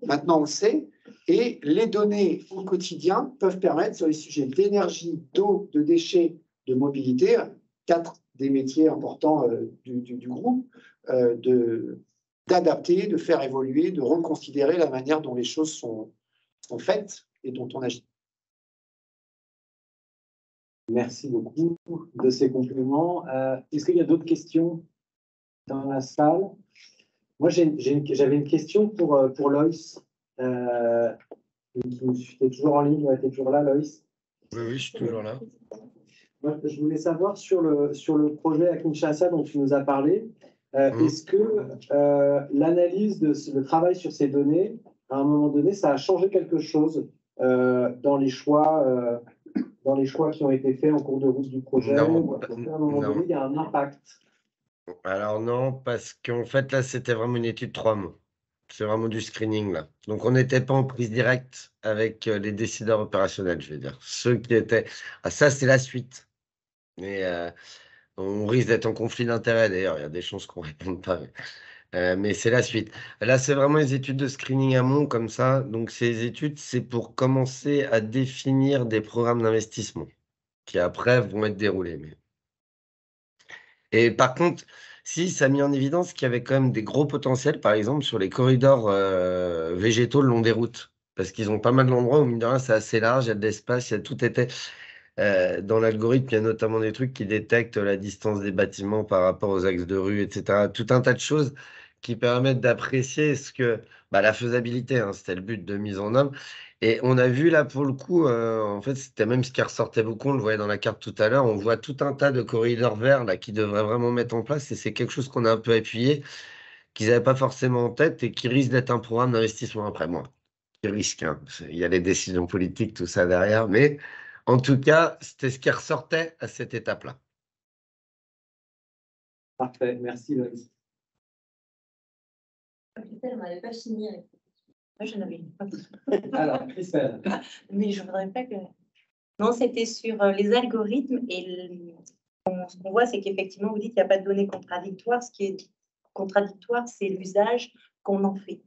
Maintenant, on le sait. Et les données au quotidien peuvent permettre, sur les sujets d'énergie, d'eau, de déchets, de mobilité, 4 des métiers importants du groupe, d'adapter, de faire évoluer, de reconsidérer la manière dont les choses sont faites et dont on agit. Merci beaucoup de ces compléments. Est-ce qu'il y a d'autres questions dans la salle? Moi, j'avais une question pour Loïs, qui est toujours en ligne. Tu es toujours là, Loïs? Oui, je suis toujours là. Moi, je voulais savoir sur le projet à Kinshasa dont tu nous as parlé, est-ce que l'analyse le travail sur ces données, à un moment donné, ça a changé quelque chose dans les choix qui ont été faits en cours de route du projet? Non, ou à un moment donné, il y a un impact? Alors non, parce qu'en fait, là, c'était vraiment une étude 3 mots. C'est vraiment du screening, là. Donc, on n'était pas en prise directe avec les décideurs opérationnels, je vais dire. Ceux qui étaient... Ah, ça, c'est la suite. Mais on risque d'être en conflit d'intérêts, d'ailleurs. Il y a des chances qu'on ne réponde pas. Mais c'est la suite. Là, c'est vraiment les études de screening amont, comme ça. Donc, ces études, c'est pour commencer à définir des programmes d'investissement qui, après, vont être déroulés. Mais... Et par contre, si, ça a mis en évidence qu'il y avait quand même des gros potentiels, par exemple, sur les corridors végétaux le long des routes. Parce qu'ils ont pas mal d'endroits où, mine de rien, c'est assez large, il y a de l'espace, il y a tout été. Dans l'algorithme, il y a notamment des trucs qui détectent la distance des bâtiments par rapport aux axes de rue, etc. Tout un tas de choses qui permettent d'apprécier la faisabilité, hein, c'était le but de mise en œuvre. Et on a vu là, pour le coup, en fait, c'était même ce qui ressortait beaucoup, on le voyait dans la carte tout à l'heure, on voit tout un tas de corridors verts là, qui devraient vraiment mettre en place, et c'est quelque chose qu'on a un peu appuyé, qu'ils n'avaient pas forcément en tête, et qui risque d'être un programme d'investissement après moi. Qui risque, hein. Il y a les décisions politiques, tout ça derrière, mais en tout cas, c'était ce qui ressortait à cette étape-là. Parfait, merci Loïs. Christelle, on n'avait pas fini avec ça. Moi, je n'avais pas. Alors, Christelle. Mais je ne voudrais pas que... Non, c'était sur les algorithmes et ce qu'on voit, c'est qu'effectivement, vous dites qu'il n'y a pas de données contradictoires. Ce qui est contradictoire, c'est l'usage qu'on en fait.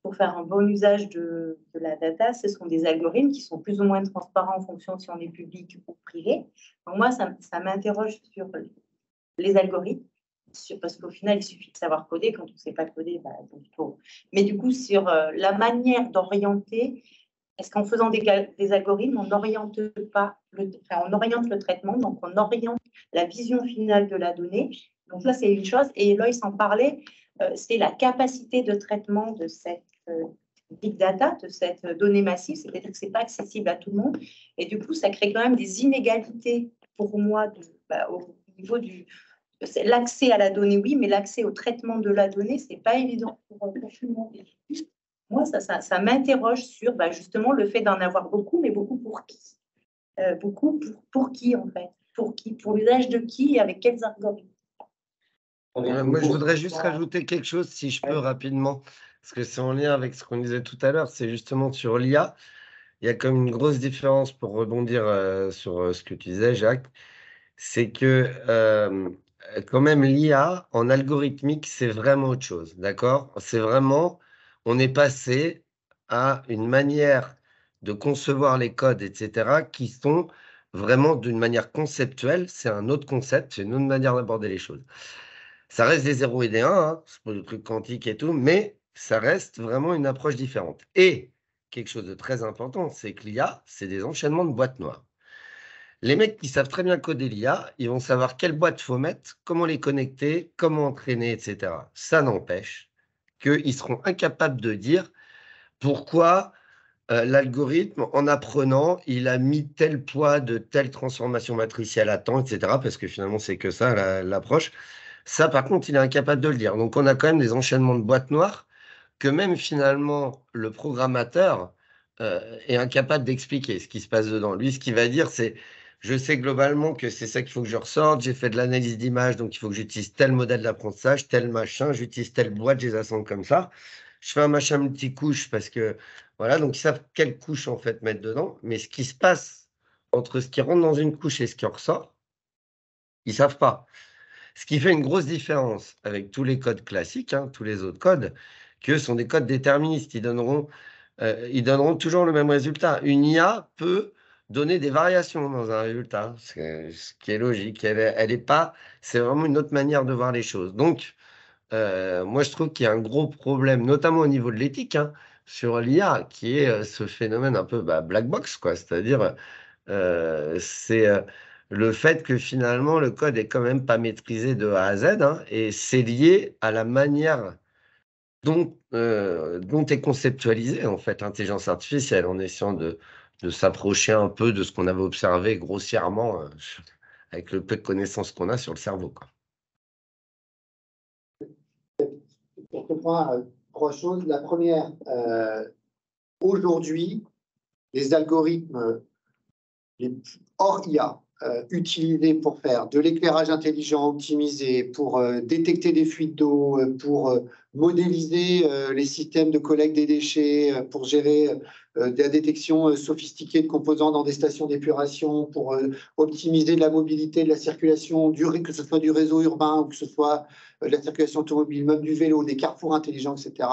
Pour faire un bon usage de la data, ce sont des algorithmes qui sont plus ou moins transparents en fonction de si on est public ou privé. Donc moi, ça m'interroge sur les algorithmes, parce qu'au final, il suffit de savoir coder. Quand on ne sait pas coder, mais du coup, sur la manière d'orienter, est-ce qu'en faisant des algorithmes, on n'oriente pas, on oriente le traitement, donc on oriente la vision finale de la donnée. Donc ça, c'est une chose. Et Loïs en parlait, c'est la capacité de traitement de cette big data, de cette donnée massive, c'est-à-dire que ce n'est pas accessible à tout le monde. Et du coup, ça crée quand même des inégalités pour moi au niveau du... L'accès à la donnée, oui, mais l'accès au traitement de la donnée, ce n'est pas évident pour tout le monde. Moi, ça m'interroge sur justement le fait d'en avoir beaucoup, mais beaucoup pour qui? Beaucoup pour qui, en fait? Pour qui? Pour l'usage de qui et avec quels algorithmes? Moi, je voudrais juste rajouter quelque chose, si je peux, rapidement, parce que c'est en lien avec ce qu'on disait tout à l'heure, c'est justement sur l'IA. Il y a comme une grosse différence, pour rebondir sur ce que tu disais, Jacques, c'est que quand même l'IA en algorithmique, c'est vraiment autre chose, d'accord? C'est vraiment, on est passé à une manière de concevoir les codes, etc., qui sont vraiment d'une manière conceptuelle, c'est un autre concept, c'est une autre manière d'aborder les choses. Ça reste des 0 et des 1, hein, c'est pas des trucs quantiques et tout, mais ça reste vraiment une approche différente. Et quelque chose de très important, c'est que l'IA, c'est des enchaînements de boîtes noires. Les mecs qui savent très bien coder l'IA, ils vont savoir quelles boîtes faut mettre, comment les connecter, comment entraîner, etc. Ça n'empêche qu'ils seront incapables de dire pourquoi l'algorithme, en apprenant, il a mis tel poids de telle transformation matricielle à temps, etc. Parce que finalement, c'est que ça, l'approche. Ça, par contre, il est incapable de le dire. Donc, on a quand même des enchaînements de boîtes noires que même finalement, le programmateur est incapable d'expliquer ce qui se passe dedans. Lui, ce qu'il va dire, c'est, je sais globalement que c'est ça qu'il faut que je ressorte, j'ai fait de l'analyse d'image, donc il faut que j'utilise tel modèle d'apprentissage, tel machin, j'utilise telle boîte, je les assemble comme ça. Je fais un machin multicouche parce que, voilà, donc ils savent quelle couche, en fait, mettre dedans. Mais ce qui se passe entre ce qui rentre dans une couche et ce qui en ressort, ils savent pas. Ce qui fait une grosse différence avec tous les codes classiques, hein, tous les autres codes, que sont des codes déterministes. Ils donneront toujours le même résultat. Une IA peut donner des variations dans un résultat, ce qui est logique. Elle est pas, c'est vraiment une autre manière de voir les choses. Donc, moi, je trouve qu'il y a un gros problème, notamment au niveau de l'éthique, hein, sur l'IA, qui est ce phénomène un peu black box, quoi. C'est-à-dire, c'est le fait que finalement le code est quand même pas maîtrisé de A à Z, hein, et c'est lié à la manière dont est conceptualisée en fait l'intelligence artificielle, en essayant de s'approcher un peu de ce qu'on avait observé grossièrement avec le peu de connaissances qu'on a sur le cerveau, quoi. Pour ce point, trois choses. La première, aujourd'hui, les algorithmes hors IA, utilisés pour faire de l'éclairage intelligent optimisé, pour détecter des fuites d'eau, pour modéliser les systèmes de collecte des déchets, pour gérer la détection sophistiquée de composants dans des stations d'épuration, pour optimiser la mobilité, de la circulation, que ce soit du réseau urbain ou que ce soit de la circulation automobile, même du vélo, des carrefours intelligents, etc.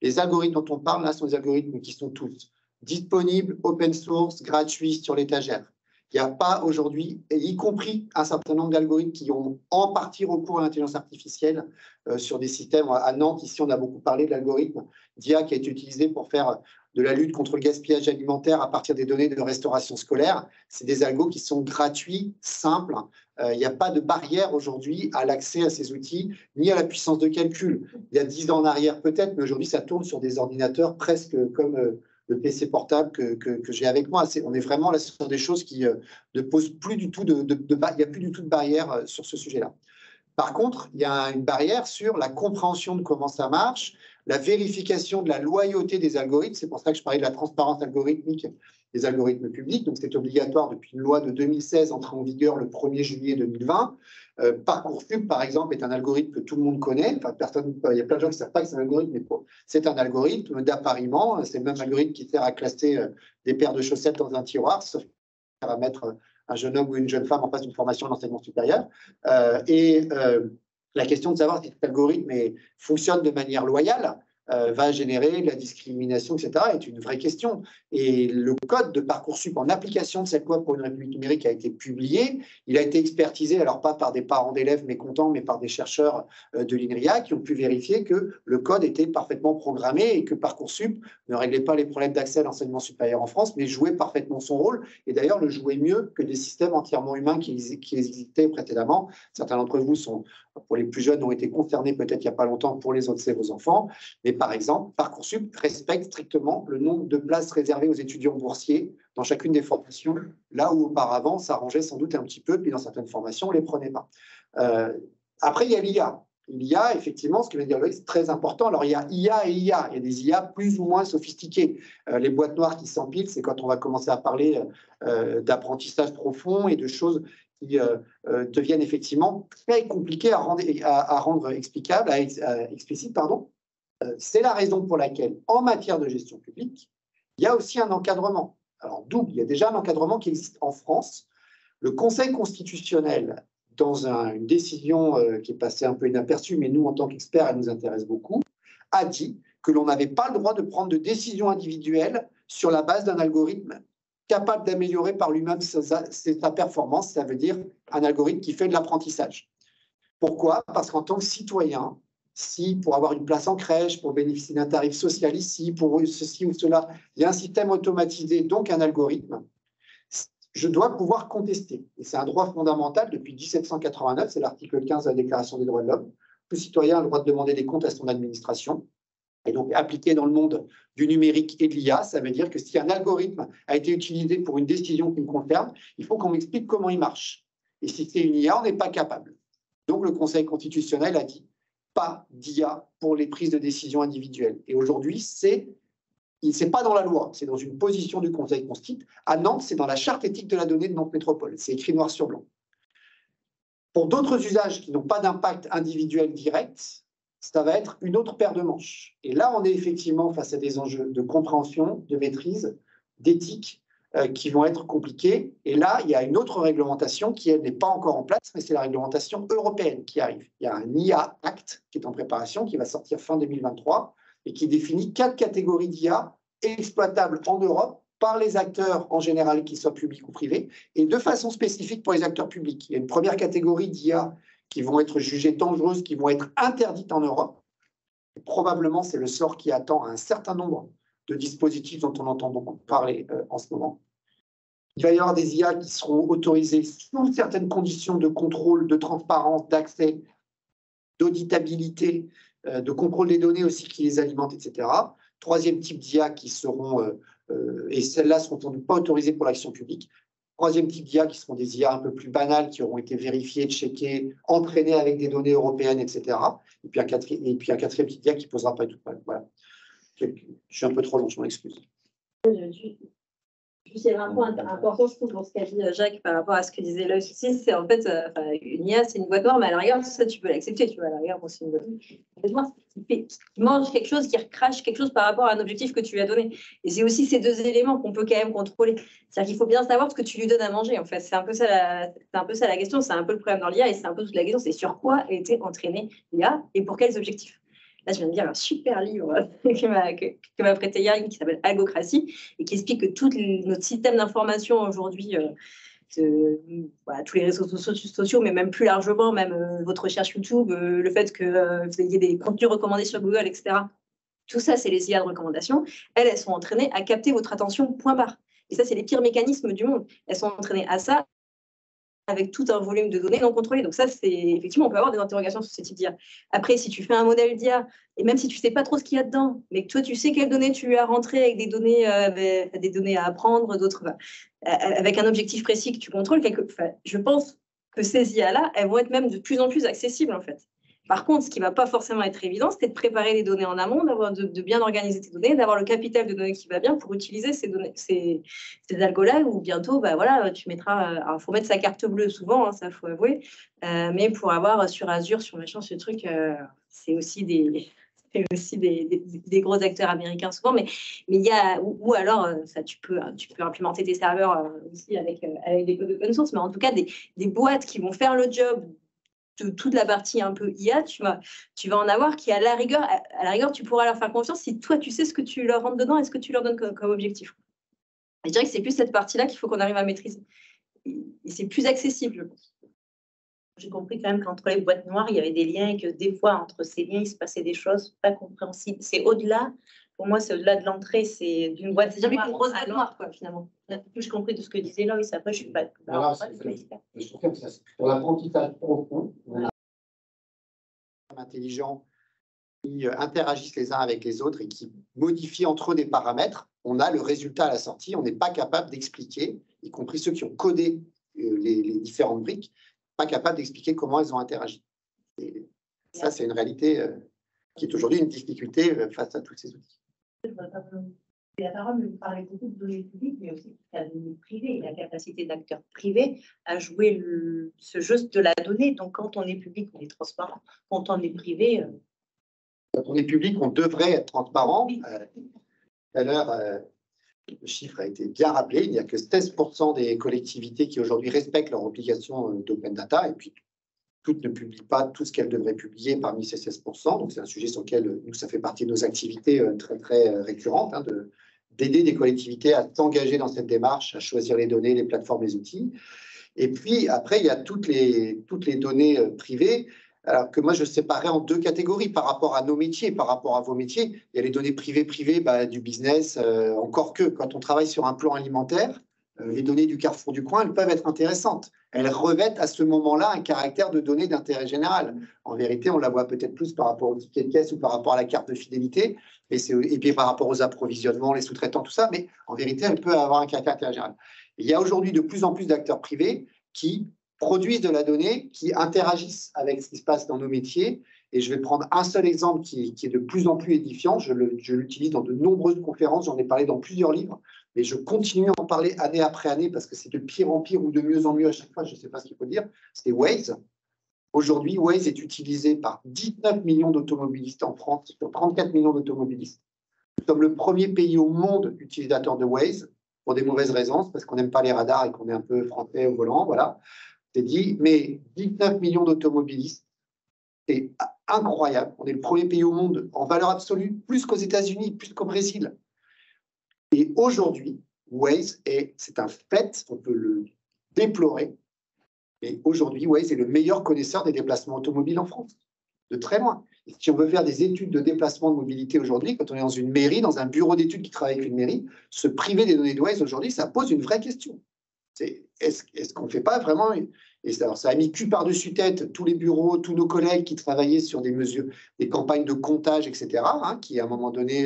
Les algorithmes dont on parle là sont des algorithmes qui sont tous disponibles, open source, gratuits sur l'étagère. Il n'y a pas aujourd'hui, y compris un certain nombre d'algorithmes qui ont en partie recours à l'intelligence artificielle sur des systèmes. À Nantes, ici, on a beaucoup parlé de l'algorithme d'IA qui a été utilisé pour faire de la lutte contre le gaspillage alimentaire à partir des données de restauration scolaire. C'est des algos qui sont gratuits, simples. Il n'y a pas de barrière aujourd'hui à l'accès à ces outils, ni à la puissance de calcul. Il y a 10 ans en arrière peut-être, mais aujourd'hui, ça tourne sur des ordinateurs presque comme le PC portable que j'ai avec moi. On est vraiment là sur des choses qui ne posent plus du tout il n'y a plus du tout de barrière sur ce sujet-là. Par contre, il y a une barrière sur la compréhension de comment ça marche, la vérification de la loyauté des algorithmes. C'est pour ça que je parlais de la transparence algorithmique des algorithmes publics. Donc, c'est obligatoire depuis une loi de 2016 entrée en vigueur le 1er juillet 2020. Parcoursup, par exemple, est un algorithme que tout le monde connaît. Enfin, il y a plein de gens qui ne savent pas que c'est un algorithme, mais c'est un algorithme d'appariement. C'est le même algorithme qui sert à classer des paires de chaussettes dans un tiroir, sauf qu'il sert à mettre un jeune homme ou une jeune femme en face d'une formation d'enseignement supérieur. La question de savoir si cet algorithme fonctionne de manière loyale va générer de la discrimination, etc., est une vraie question. Et le code de Parcoursup en application de cette loi pour une République numérique a été publié. Il a été expertisé, alors pas par des parents d'élèves mécontents, mais par des chercheurs de l'INRIA qui ont pu vérifier que le code était parfaitement programmé et que Parcoursup ne réglait pas les problèmes d'accès à l'enseignement supérieur en France, mais jouait parfaitement son rôle. Et d'ailleurs, le jouait mieux que des systèmes entièrement humains qui existaient précédemment. Certains d'entre vous pour les plus jeunes, ont été concernés peut-être il n'y a pas longtemps, pour les autres, c'est vos enfants. Mais par exemple, Parcoursup respecte strictement le nombre de places réservées aux étudiants boursiers dans chacune des formations, là où auparavant, ça rangeait sans doute un petit peu, puis dans certaines formations, on ne les prenait pas. Après, il y a l'IA. L'IA, effectivement, ce que vient de dire Loïc, c'est très important. Alors, il y a IA et IA. Il y a des IA plus ou moins sophistiquées. Les boîtes noires qui s'empilent, c'est quand on va commencer à parler d'apprentissage profond et de choses qui deviennent effectivement très compliquées à rendre explicables, explicites, pardon. C'est la raison pour laquelle, en matière de gestion publique, il y a aussi un encadrement. Alors, double, il y a déjà un encadrement qui existe en France. Le Conseil constitutionnel, dans une décision qui est passée un peu inaperçue, mais nous, en tant qu'experts, elle nous intéresse beaucoup, a dit que l'on n'avait pas le droit de prendre de décisions individuelles sur la base d'un algorithme capable d'améliorer par lui-même sa performance, ça veut dire un algorithme qui fait de l'apprentissage. Pourquoi? Parce qu'en tant que citoyen, si pour avoir une place en crèche, pour bénéficier d'un tarif social ici, pour ceci ou cela, il y a un système automatisé, donc un algorithme, je dois pouvoir contester. Et c'est un droit fondamental depuis 1789, c'est l'article 15 de la Déclaration des droits de l'homme. Le citoyen a le droit de demander des comptes à son administration. Et donc, appliqué dans le monde du numérique et de l'IA, ça veut dire que si un algorithme a été utilisé pour une décision qui me concerne, il faut qu'on m'explique comment il marche. Et si c'est une IA, on n'est pas capable. Donc, le Conseil constitutionnel a dit pas d'IA pour les prises de décision individuelles. Et aujourd'hui, c'est pas dans la loi, c'est dans une position du Conseil constitutionnel. À Nantes, c'est dans la charte éthique de la donnée de Nantes Métropole. C'est écrit noir sur blanc. Pour d'autres usages qui n'ont pas d'impact individuel direct, ça va être une autre paire de manches. Et là, on est effectivement face à des enjeux de compréhension, de maîtrise, d'éthique, qui vont être compliqués. Et là, il y a une autre réglementation qui, elle, n'est pas encore en place, mais c'est la réglementation européenne qui arrive. Il y a un IA Act qui est en préparation, qui va sortir fin 2023, et qui définit 4 catégories d'IA exploitables en Europe par les acteurs en général, qu'ils soient publics ou privés, et de façon spécifique pour les acteurs publics. Il y a une première catégorie d'IA qui vont être jugées dangereuses, qui vont être interdites en Europe. Et probablement, c'est le sort qui attend un certain nombre de dispositifs dont on entend beaucoup parler en ce moment. Il va y avoir des IA qui seront autorisées sous certaines conditions de contrôle, de transparence, d'accès, d'auditabilité, de contrôle des données aussi qui les alimentent, etc. Troisième type d'IA qui seront, et celles-là ne seront sans doute pas autorisées pour l'action publique. Troisième type d'IA qui seront des IA un peu plus banales, qui auront été vérifiées, checkées, entraînées avec des données européennes, etc. Et puis un quatrième type d'IA qui ne posera pas du tout de problème. Voilà. Je suis un peu trop long, je m'en excuse. Il y a un point important, je trouve, pour ce qu'a dit Jacques par rapport à ce que disait Loïc aussi, c'est en fait, une IA, c'est une boîte noire, mais à la rigueur, ça, tu peux l'accepter, tu vois, à la rigueur, c'est une boîte noire qui mange quelque chose, qui recrache quelque chose par rapport à un objectif que tu lui as donné. Et c'est aussi ces deux éléments qu'on peut quand même contrôler. C'est-à-dire qu'il faut bien savoir ce que tu lui donnes à manger, en fait. C'est un peu ça la question, c'est un peu le problème dans l'IA, et c'est un peu toute la question, c'est sur quoi a été entraînée l'IA et pour quels objectifs. Là, je viens de lire un super livre que m'a prêté Yann qui s'appelle Algocratie et qui explique que tout notre système d'information aujourd'hui, voilà, tous les réseaux sociaux, mais même plus largement, même votre recherche YouTube, le fait que vous ayez des contenus recommandés sur Google, etc. Tout ça, c'est les IA de recommandation. Elles sont entraînées à capter votre attention, point barre. Et ça, c'est les pires mécanismes du monde. Elles sont entraînées à ça, avec tout un volume de données non contrôlées. Donc ça, c'est effectivement, on peut avoir des interrogations sur ce type d'IA. Après, si tu fais un modèle d'IA, et même si tu ne sais pas trop ce qu'il y a dedans, mais que toi, tu sais quelles données tu lui as rentrées avec des données à apprendre, d'autres, avec un objectif précis que tu contrôles, je pense que ces IA-là, elles vont être même de plus en plus accessibles, en fait. Par contre, ce qui ne va pas forcément être évident, c'est de préparer les données en amont, de bien organiser tes données, d'avoir le capital de données qui va bien pour utiliser ces données, ces algos-là, où bientôt, tu mettras. Alors, il faut mettre sa carte bleue souvent, hein, ça, il faut avouer. Mais pour avoir sur Azure, sur machin, ce truc, c'est aussi des gros acteurs américains souvent. Mais il y a. Ou alors, ça, tu peux implémenter tes serveurs aussi avec des codes open source, mais en tout cas, des boîtes qui vont faire le job de toute la partie un peu IA, tu vas en avoir qui, à la rigueur, tu pourras leur faire confiance si toi, tu sais ce que tu leur rentres dedans et ce que tu leur donnes comme objectif. Et je dirais que c'est plus cette partie-là qu'il faut qu'on arrive à maîtriser. Et c'est plus accessible, je pense. J'ai compris quand même qu'entre les boîtes noires, il y avait des liens et que des fois, entre ces liens, il se passait des choses pas compréhensibles. C'est au-delà, pour moi, c'est au-delà de l'entrée, c'est d'une boîte C'est jamais qu'une grosse boîte noire, quoi, finalement. Plus j'ai compris de ce que disait Loïs, après, je suis pas. Je trouve que pour l'apprentissage profond, on a intelligents qui interagissent les uns avec les autres et qui modifient entre eux des paramètres. On a le résultat à la sortie, on n'est pas capable d'expliquer, y compris ceux qui ont codé les différentes briques, pas capable d'expliquer comment elles ont interagi. Et ça, c'est une réalité qui est aujourd'hui une difficulté face à tous ces outils. La parole, vous parlez beaucoup de données publiques, mais aussi de la donnée privée, la capacité d'acteurs privés à jouer ce jeu de la donnée. Donc, quand on est public, on est transparent. Quand on est privé, Quand on est public, on devrait être transparent. Oui. Tout à l'heure, le chiffre a été bien rappelé. Il n'y a que 16% des collectivités qui aujourd'hui respectent leur obligation d'open data. Et puis, toutes ne publient pas tout ce qu'elles devraient publier parmi ces 16%. Donc, c'est un sujet sur lequel nous, ça fait partie de nos activités très, très récurrentes, hein, d'aider des collectivités à s'engager dans cette démarche, à choisir les données, les plateformes, les outils. Et puis, après, il y a toutes les données privées, alors que moi, je séparais en deux catégories par rapport à nos métiers, par rapport à vos métiers. Il y a les données privées, du business, encore que quand on travaille sur un plan alimentaire, les données du Carrefour du coin, elles peuvent être intéressantes. Elles revêtent à ce moment-là un caractère de données d'intérêt général. En vérité, on la voit peut-être plus par rapport au ticket de caisse ou par rapport à la carte de fidélité, et puis par rapport aux approvisionnements, les sous-traitants, tout ça, mais en vérité, elle peut avoir un caractère d'intérêt général. Il y a aujourd'hui de plus en plus d'acteurs privés qui produisent de la donnée, qui interagissent avec ce qui se passe dans nos métiers. Et je vais prendre un seul exemple qui est de plus en plus édifiant. Je l'utilise dans de nombreuses conférences, j'en ai parlé dans plusieurs livres, mais je continue à en parler année après année parce que c'est de pire en pire ou de mieux en mieux à chaque fois, je ne sais pas ce qu'il faut dire. C'est Waze. Aujourd'hui, Waze est utilisé par 19 millions d'automobilistes en France, sur 34 millions d'automobilistes. Nous sommes le premier pays au monde utilisateur de Waze, pour des mauvaises raisons, parce qu'on n'aime pas les radars et qu'on est un peu français au volant, voilà. C'est dit, mais 19 millions d'automobilistes, c'est incroyable. On est le premier pays au monde en valeur absolue, plus qu'aux États-Unis, plus qu'au Brésil. Et aujourd'hui, Waze, c'est un fait, on peut le déplorer, mais aujourd'hui, Waze est le meilleur connaisseur des déplacements automobiles en France, de très loin. Et si on veut faire des études de déplacement de mobilité aujourd'hui, quand on est dans une mairie, dans un bureau d'études qui travaille avec une mairie, se priver des données de Waze aujourd'hui, ça pose une vraie question. Est-ce qu'on ne fait pas vraiment... Alors, ça a mis cul par-dessus tête tous les bureaux, tous nos collègues qui travaillaient sur des mesures, des campagnes de comptage, etc., hein, qui, à un moment donné,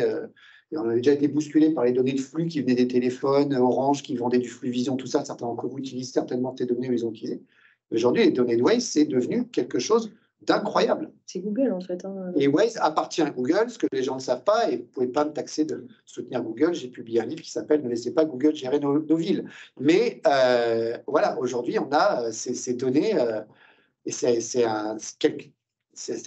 on avait déjà été bousculés par les données de flux qui venaient des téléphones, Orange, qui vendait du flux vision, tout ça. Certains d'entre vous utilisent certainement ces données, ils ont utilisé. Aujourd'hui, les données de Waze, c'est devenu quelque chose d'incroyable. C'est Google, en fait. Hein. Et Waze appartient à Google, ce que les gens ne savent pas, et vous ne pouvez pas me taxer de soutenir Google. J'ai publié un livre qui s'appelle « Ne laissez pas Google gérer nos villes ». Mais voilà, aujourd'hui, on a ces données, et c'est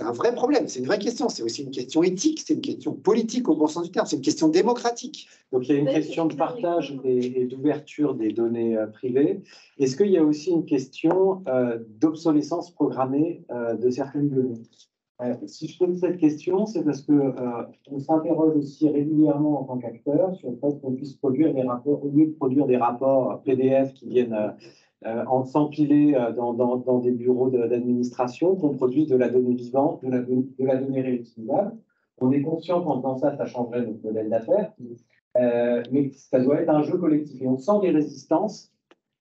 un vrai problème, c'est une vraie question. C'est aussi une question éthique, c'est une question politique au bon sens du terme, c'est une question démocratique. Donc, il y a une question de partage et d'ouverture des données privées. Est-ce qu'il y a aussi une question d'obsolescence programmée de certaines données? Si je pose cette question, c'est parce qu'on s'interroge aussi régulièrement en tant qu'acteur sur le fait qu'on puisse produire des rapports, au lieu de produire des rapports PDF qui viennent s'empiler dans des bureaux d'administration, qu'on produise de la donnée vivante, de la donnée réutilisable. On est conscient qu'en faisant ça, ça changerait notre modèle d'affaires, mais ça doit être un jeu collectif. Et on sent des résistances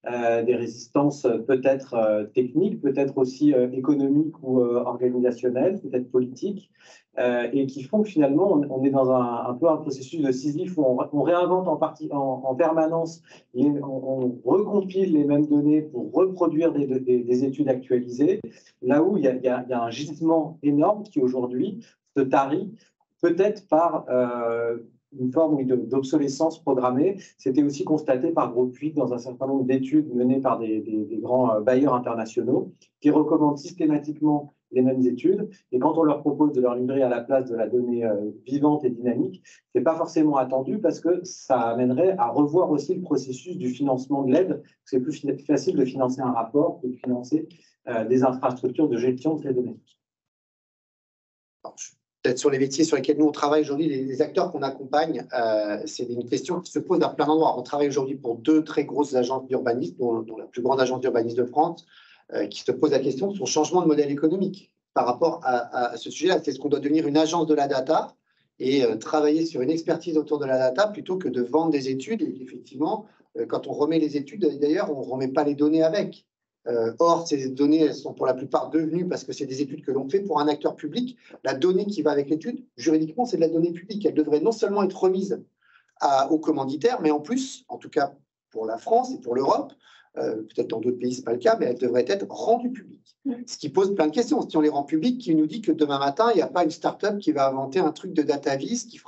peut-être techniques, peut-être aussi économiques ou organisationnelles, peut-être politiques, et qui font que finalement, on est dans un peu un processus de Sisyphe où on réinvente en permanence, et on recompile les mêmes données pour reproduire des études actualisées, là où il y a un gisement énorme qui aujourd'hui se tarit, peut-être par une forme d'obsolescence programmée. C'était aussi constaté par Groupe 8 dans un certain nombre d'études menées par des grands bailleurs internationaux qui recommandent systématiquement les mêmes études. Et quand on leur propose de leur livrer à la place de la donnée vivante et dynamique, ce n'est pas forcément attendu parce que ça amènerait à revoir aussi le processus du financement de l'aide. C'est plus facile de financer un rapport que de financer des infrastructures de gestion de ces données. Peut-être sur les métiers sur lesquels nous on travaille aujourd'hui, les acteurs qu'on accompagne, c'est une question qui se pose à plein d'endroits. On travaille aujourd'hui pour 2 très grosses agences d'urbanisme, dont la plus grande agence d'urbanisme de France, qui se pose la question de son changement de modèle économique par rapport à ce sujet-là. Est-ce qu'on doit devenir une agence de la data et travailler sur une expertise autour de la data plutôt que de vendre des études? Et effectivement, quand on remet les études, d'ailleurs, on ne remet pas les données avec. Or, ces données, elles sont pour la plupart devenues, parce que c'est des études que l'on fait pour un acteur public, la donnée qui va avec l'étude, juridiquement, c'est de la donnée publique. Elle devrait non seulement être remise aux commanditaires, mais en plus, en tout cas pour la France et pour l'Europe, peut-être dans d'autres pays, ce n'est pas le cas, mais elles devraient être rendues publiques. Ce qui pose plein de questions. Si on les rend publiques, qui nous dit que demain matin, il n'y a pas une start-up qui va inventer un truc de data vis qui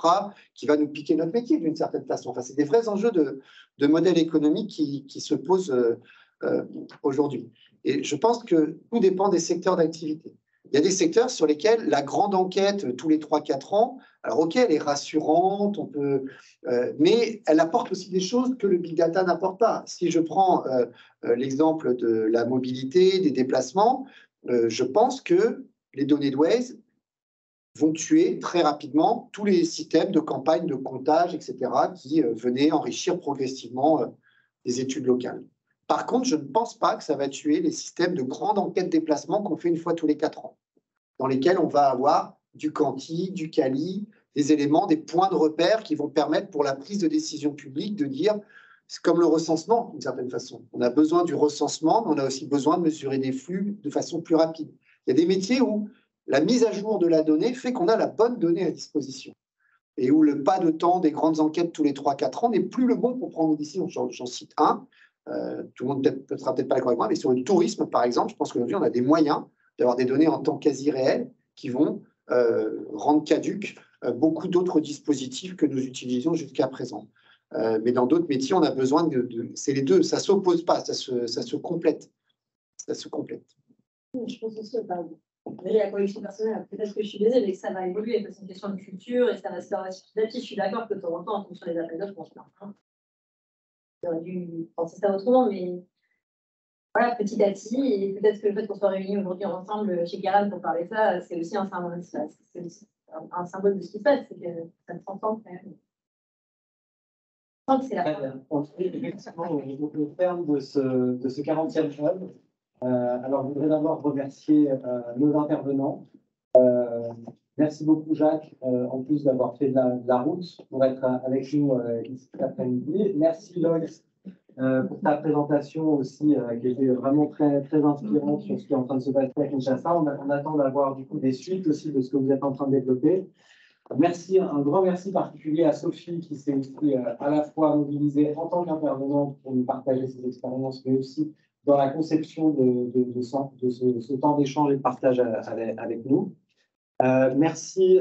va nous piquer notre métier d'une certaine façon. Enfin, c'est des vrais enjeux de modèle économique qui se posent aujourd'hui. Et je pense que tout dépend des secteurs d'activité. Il y a des secteurs sur lesquels la grande enquête tous les 3-4 ans, alors ok, elle est rassurante, mais elle apporte aussi des choses que le big data n'apporte pas. Si je prends l'exemple de la mobilité, des déplacements, je pense que les données de Waze vont tuer très rapidement tous les systèmes de campagne, de comptage, etc., qui venaient enrichir progressivement les études locales. Par contre, je ne pense pas que ça va tuer les systèmes de grande enquête déplacement qu'on fait une fois tous les 4 ans, dans lesquels on va avoir du quanti, du quali, des éléments, des points de repère qui vont permettre pour la prise de décision publique de dire, c'est comme le recensement d'une certaine façon. On a besoin du recensement, mais on a aussi besoin de mesurer des flux de façon plus rapide. Il y a des métiers où la mise à jour de la donnée fait qu'on a la bonne donnée à disposition et où le pas de temps des grandes enquêtes tous les 3-4 ans n'est plus le bon pour prendre une décision. J'en cite un. Tout le monde ne sera peut-être pas d'accord avec moi, mais sur le tourisme, par exemple, je pense qu'aujourd'hui, on a des moyens d'avoir des données en temps quasi réel qui vont rendre caduques beaucoup d'autres dispositifs que nous utilisions jusqu'à présent. Mais dans d'autres métiers, on a besoin c'est les deux, ça ne s'oppose pas, ça se complète. Ça se complète. Je pense aussi, la collection personnelle, peut-être que je suis désolée, mais que ça va évoluer, que c'est une question de culture et ça va se faire petit à petit. Je suis d'accord que de temps en temps, en fonction des appels d'offres, on se plaint. J'aurais dû penser ça autrement, mais voilà, petit à petit, et peut-être que le fait qu'on soit réunis aujourd'hui ensemble chez Caran pour parler de ça, c'est aussi un symbole, un symbole de ce qui se passe, c'est que ça ne s'entend quand même. Je sens que c'est la fin. On est effectivement au terme de ce 40e hub. Alors, je voudrais d'abord remercier nos intervenants. Merci beaucoup, Jacques, en plus d'avoir fait de la route pour être avec nous ici cet après-midi. Merci, Loïs, pour ta présentation aussi, qui était vraiment très, très inspirante sur ce qui est en train de se passer à Kinshasa. On attend d'avoir du coup des suites aussi de ce que vous êtes en train de développer. Merci, un grand merci particulier à Sophie qui s'est aussi à la fois mobilisée en tant qu'intervenante pour nous partager ses expériences, mais aussi dans la conception de ce temps d'échange et de partage avec nous. Merci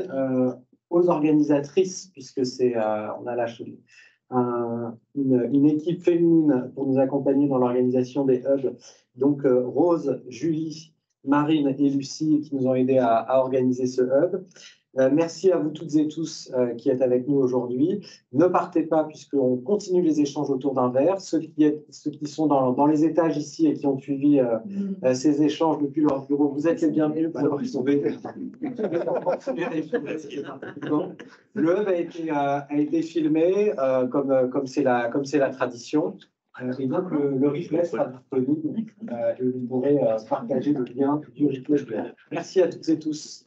aux organisatrices, puisque on a une équipe féminine pour nous accompagner dans l'organisation des hubs. Donc Rose, Julie, Marine et Lucie qui nous ont aidés à organiser ce hub. Merci à vous toutes et tous qui êtes avec nous aujourd'hui. Ne partez pas puisqu'on continue les échanges autour d'un verre. Ceux qui sont dans les étages ici et qui ont suivi ces échanges depuis leur bureau, vous êtes les bienvenus. Ils sont Le hub a été filmé comme c'est la tradition. Et donc, le replay sera disponible et vous pourrez partager le lien du replay. Merci à toutes et tous.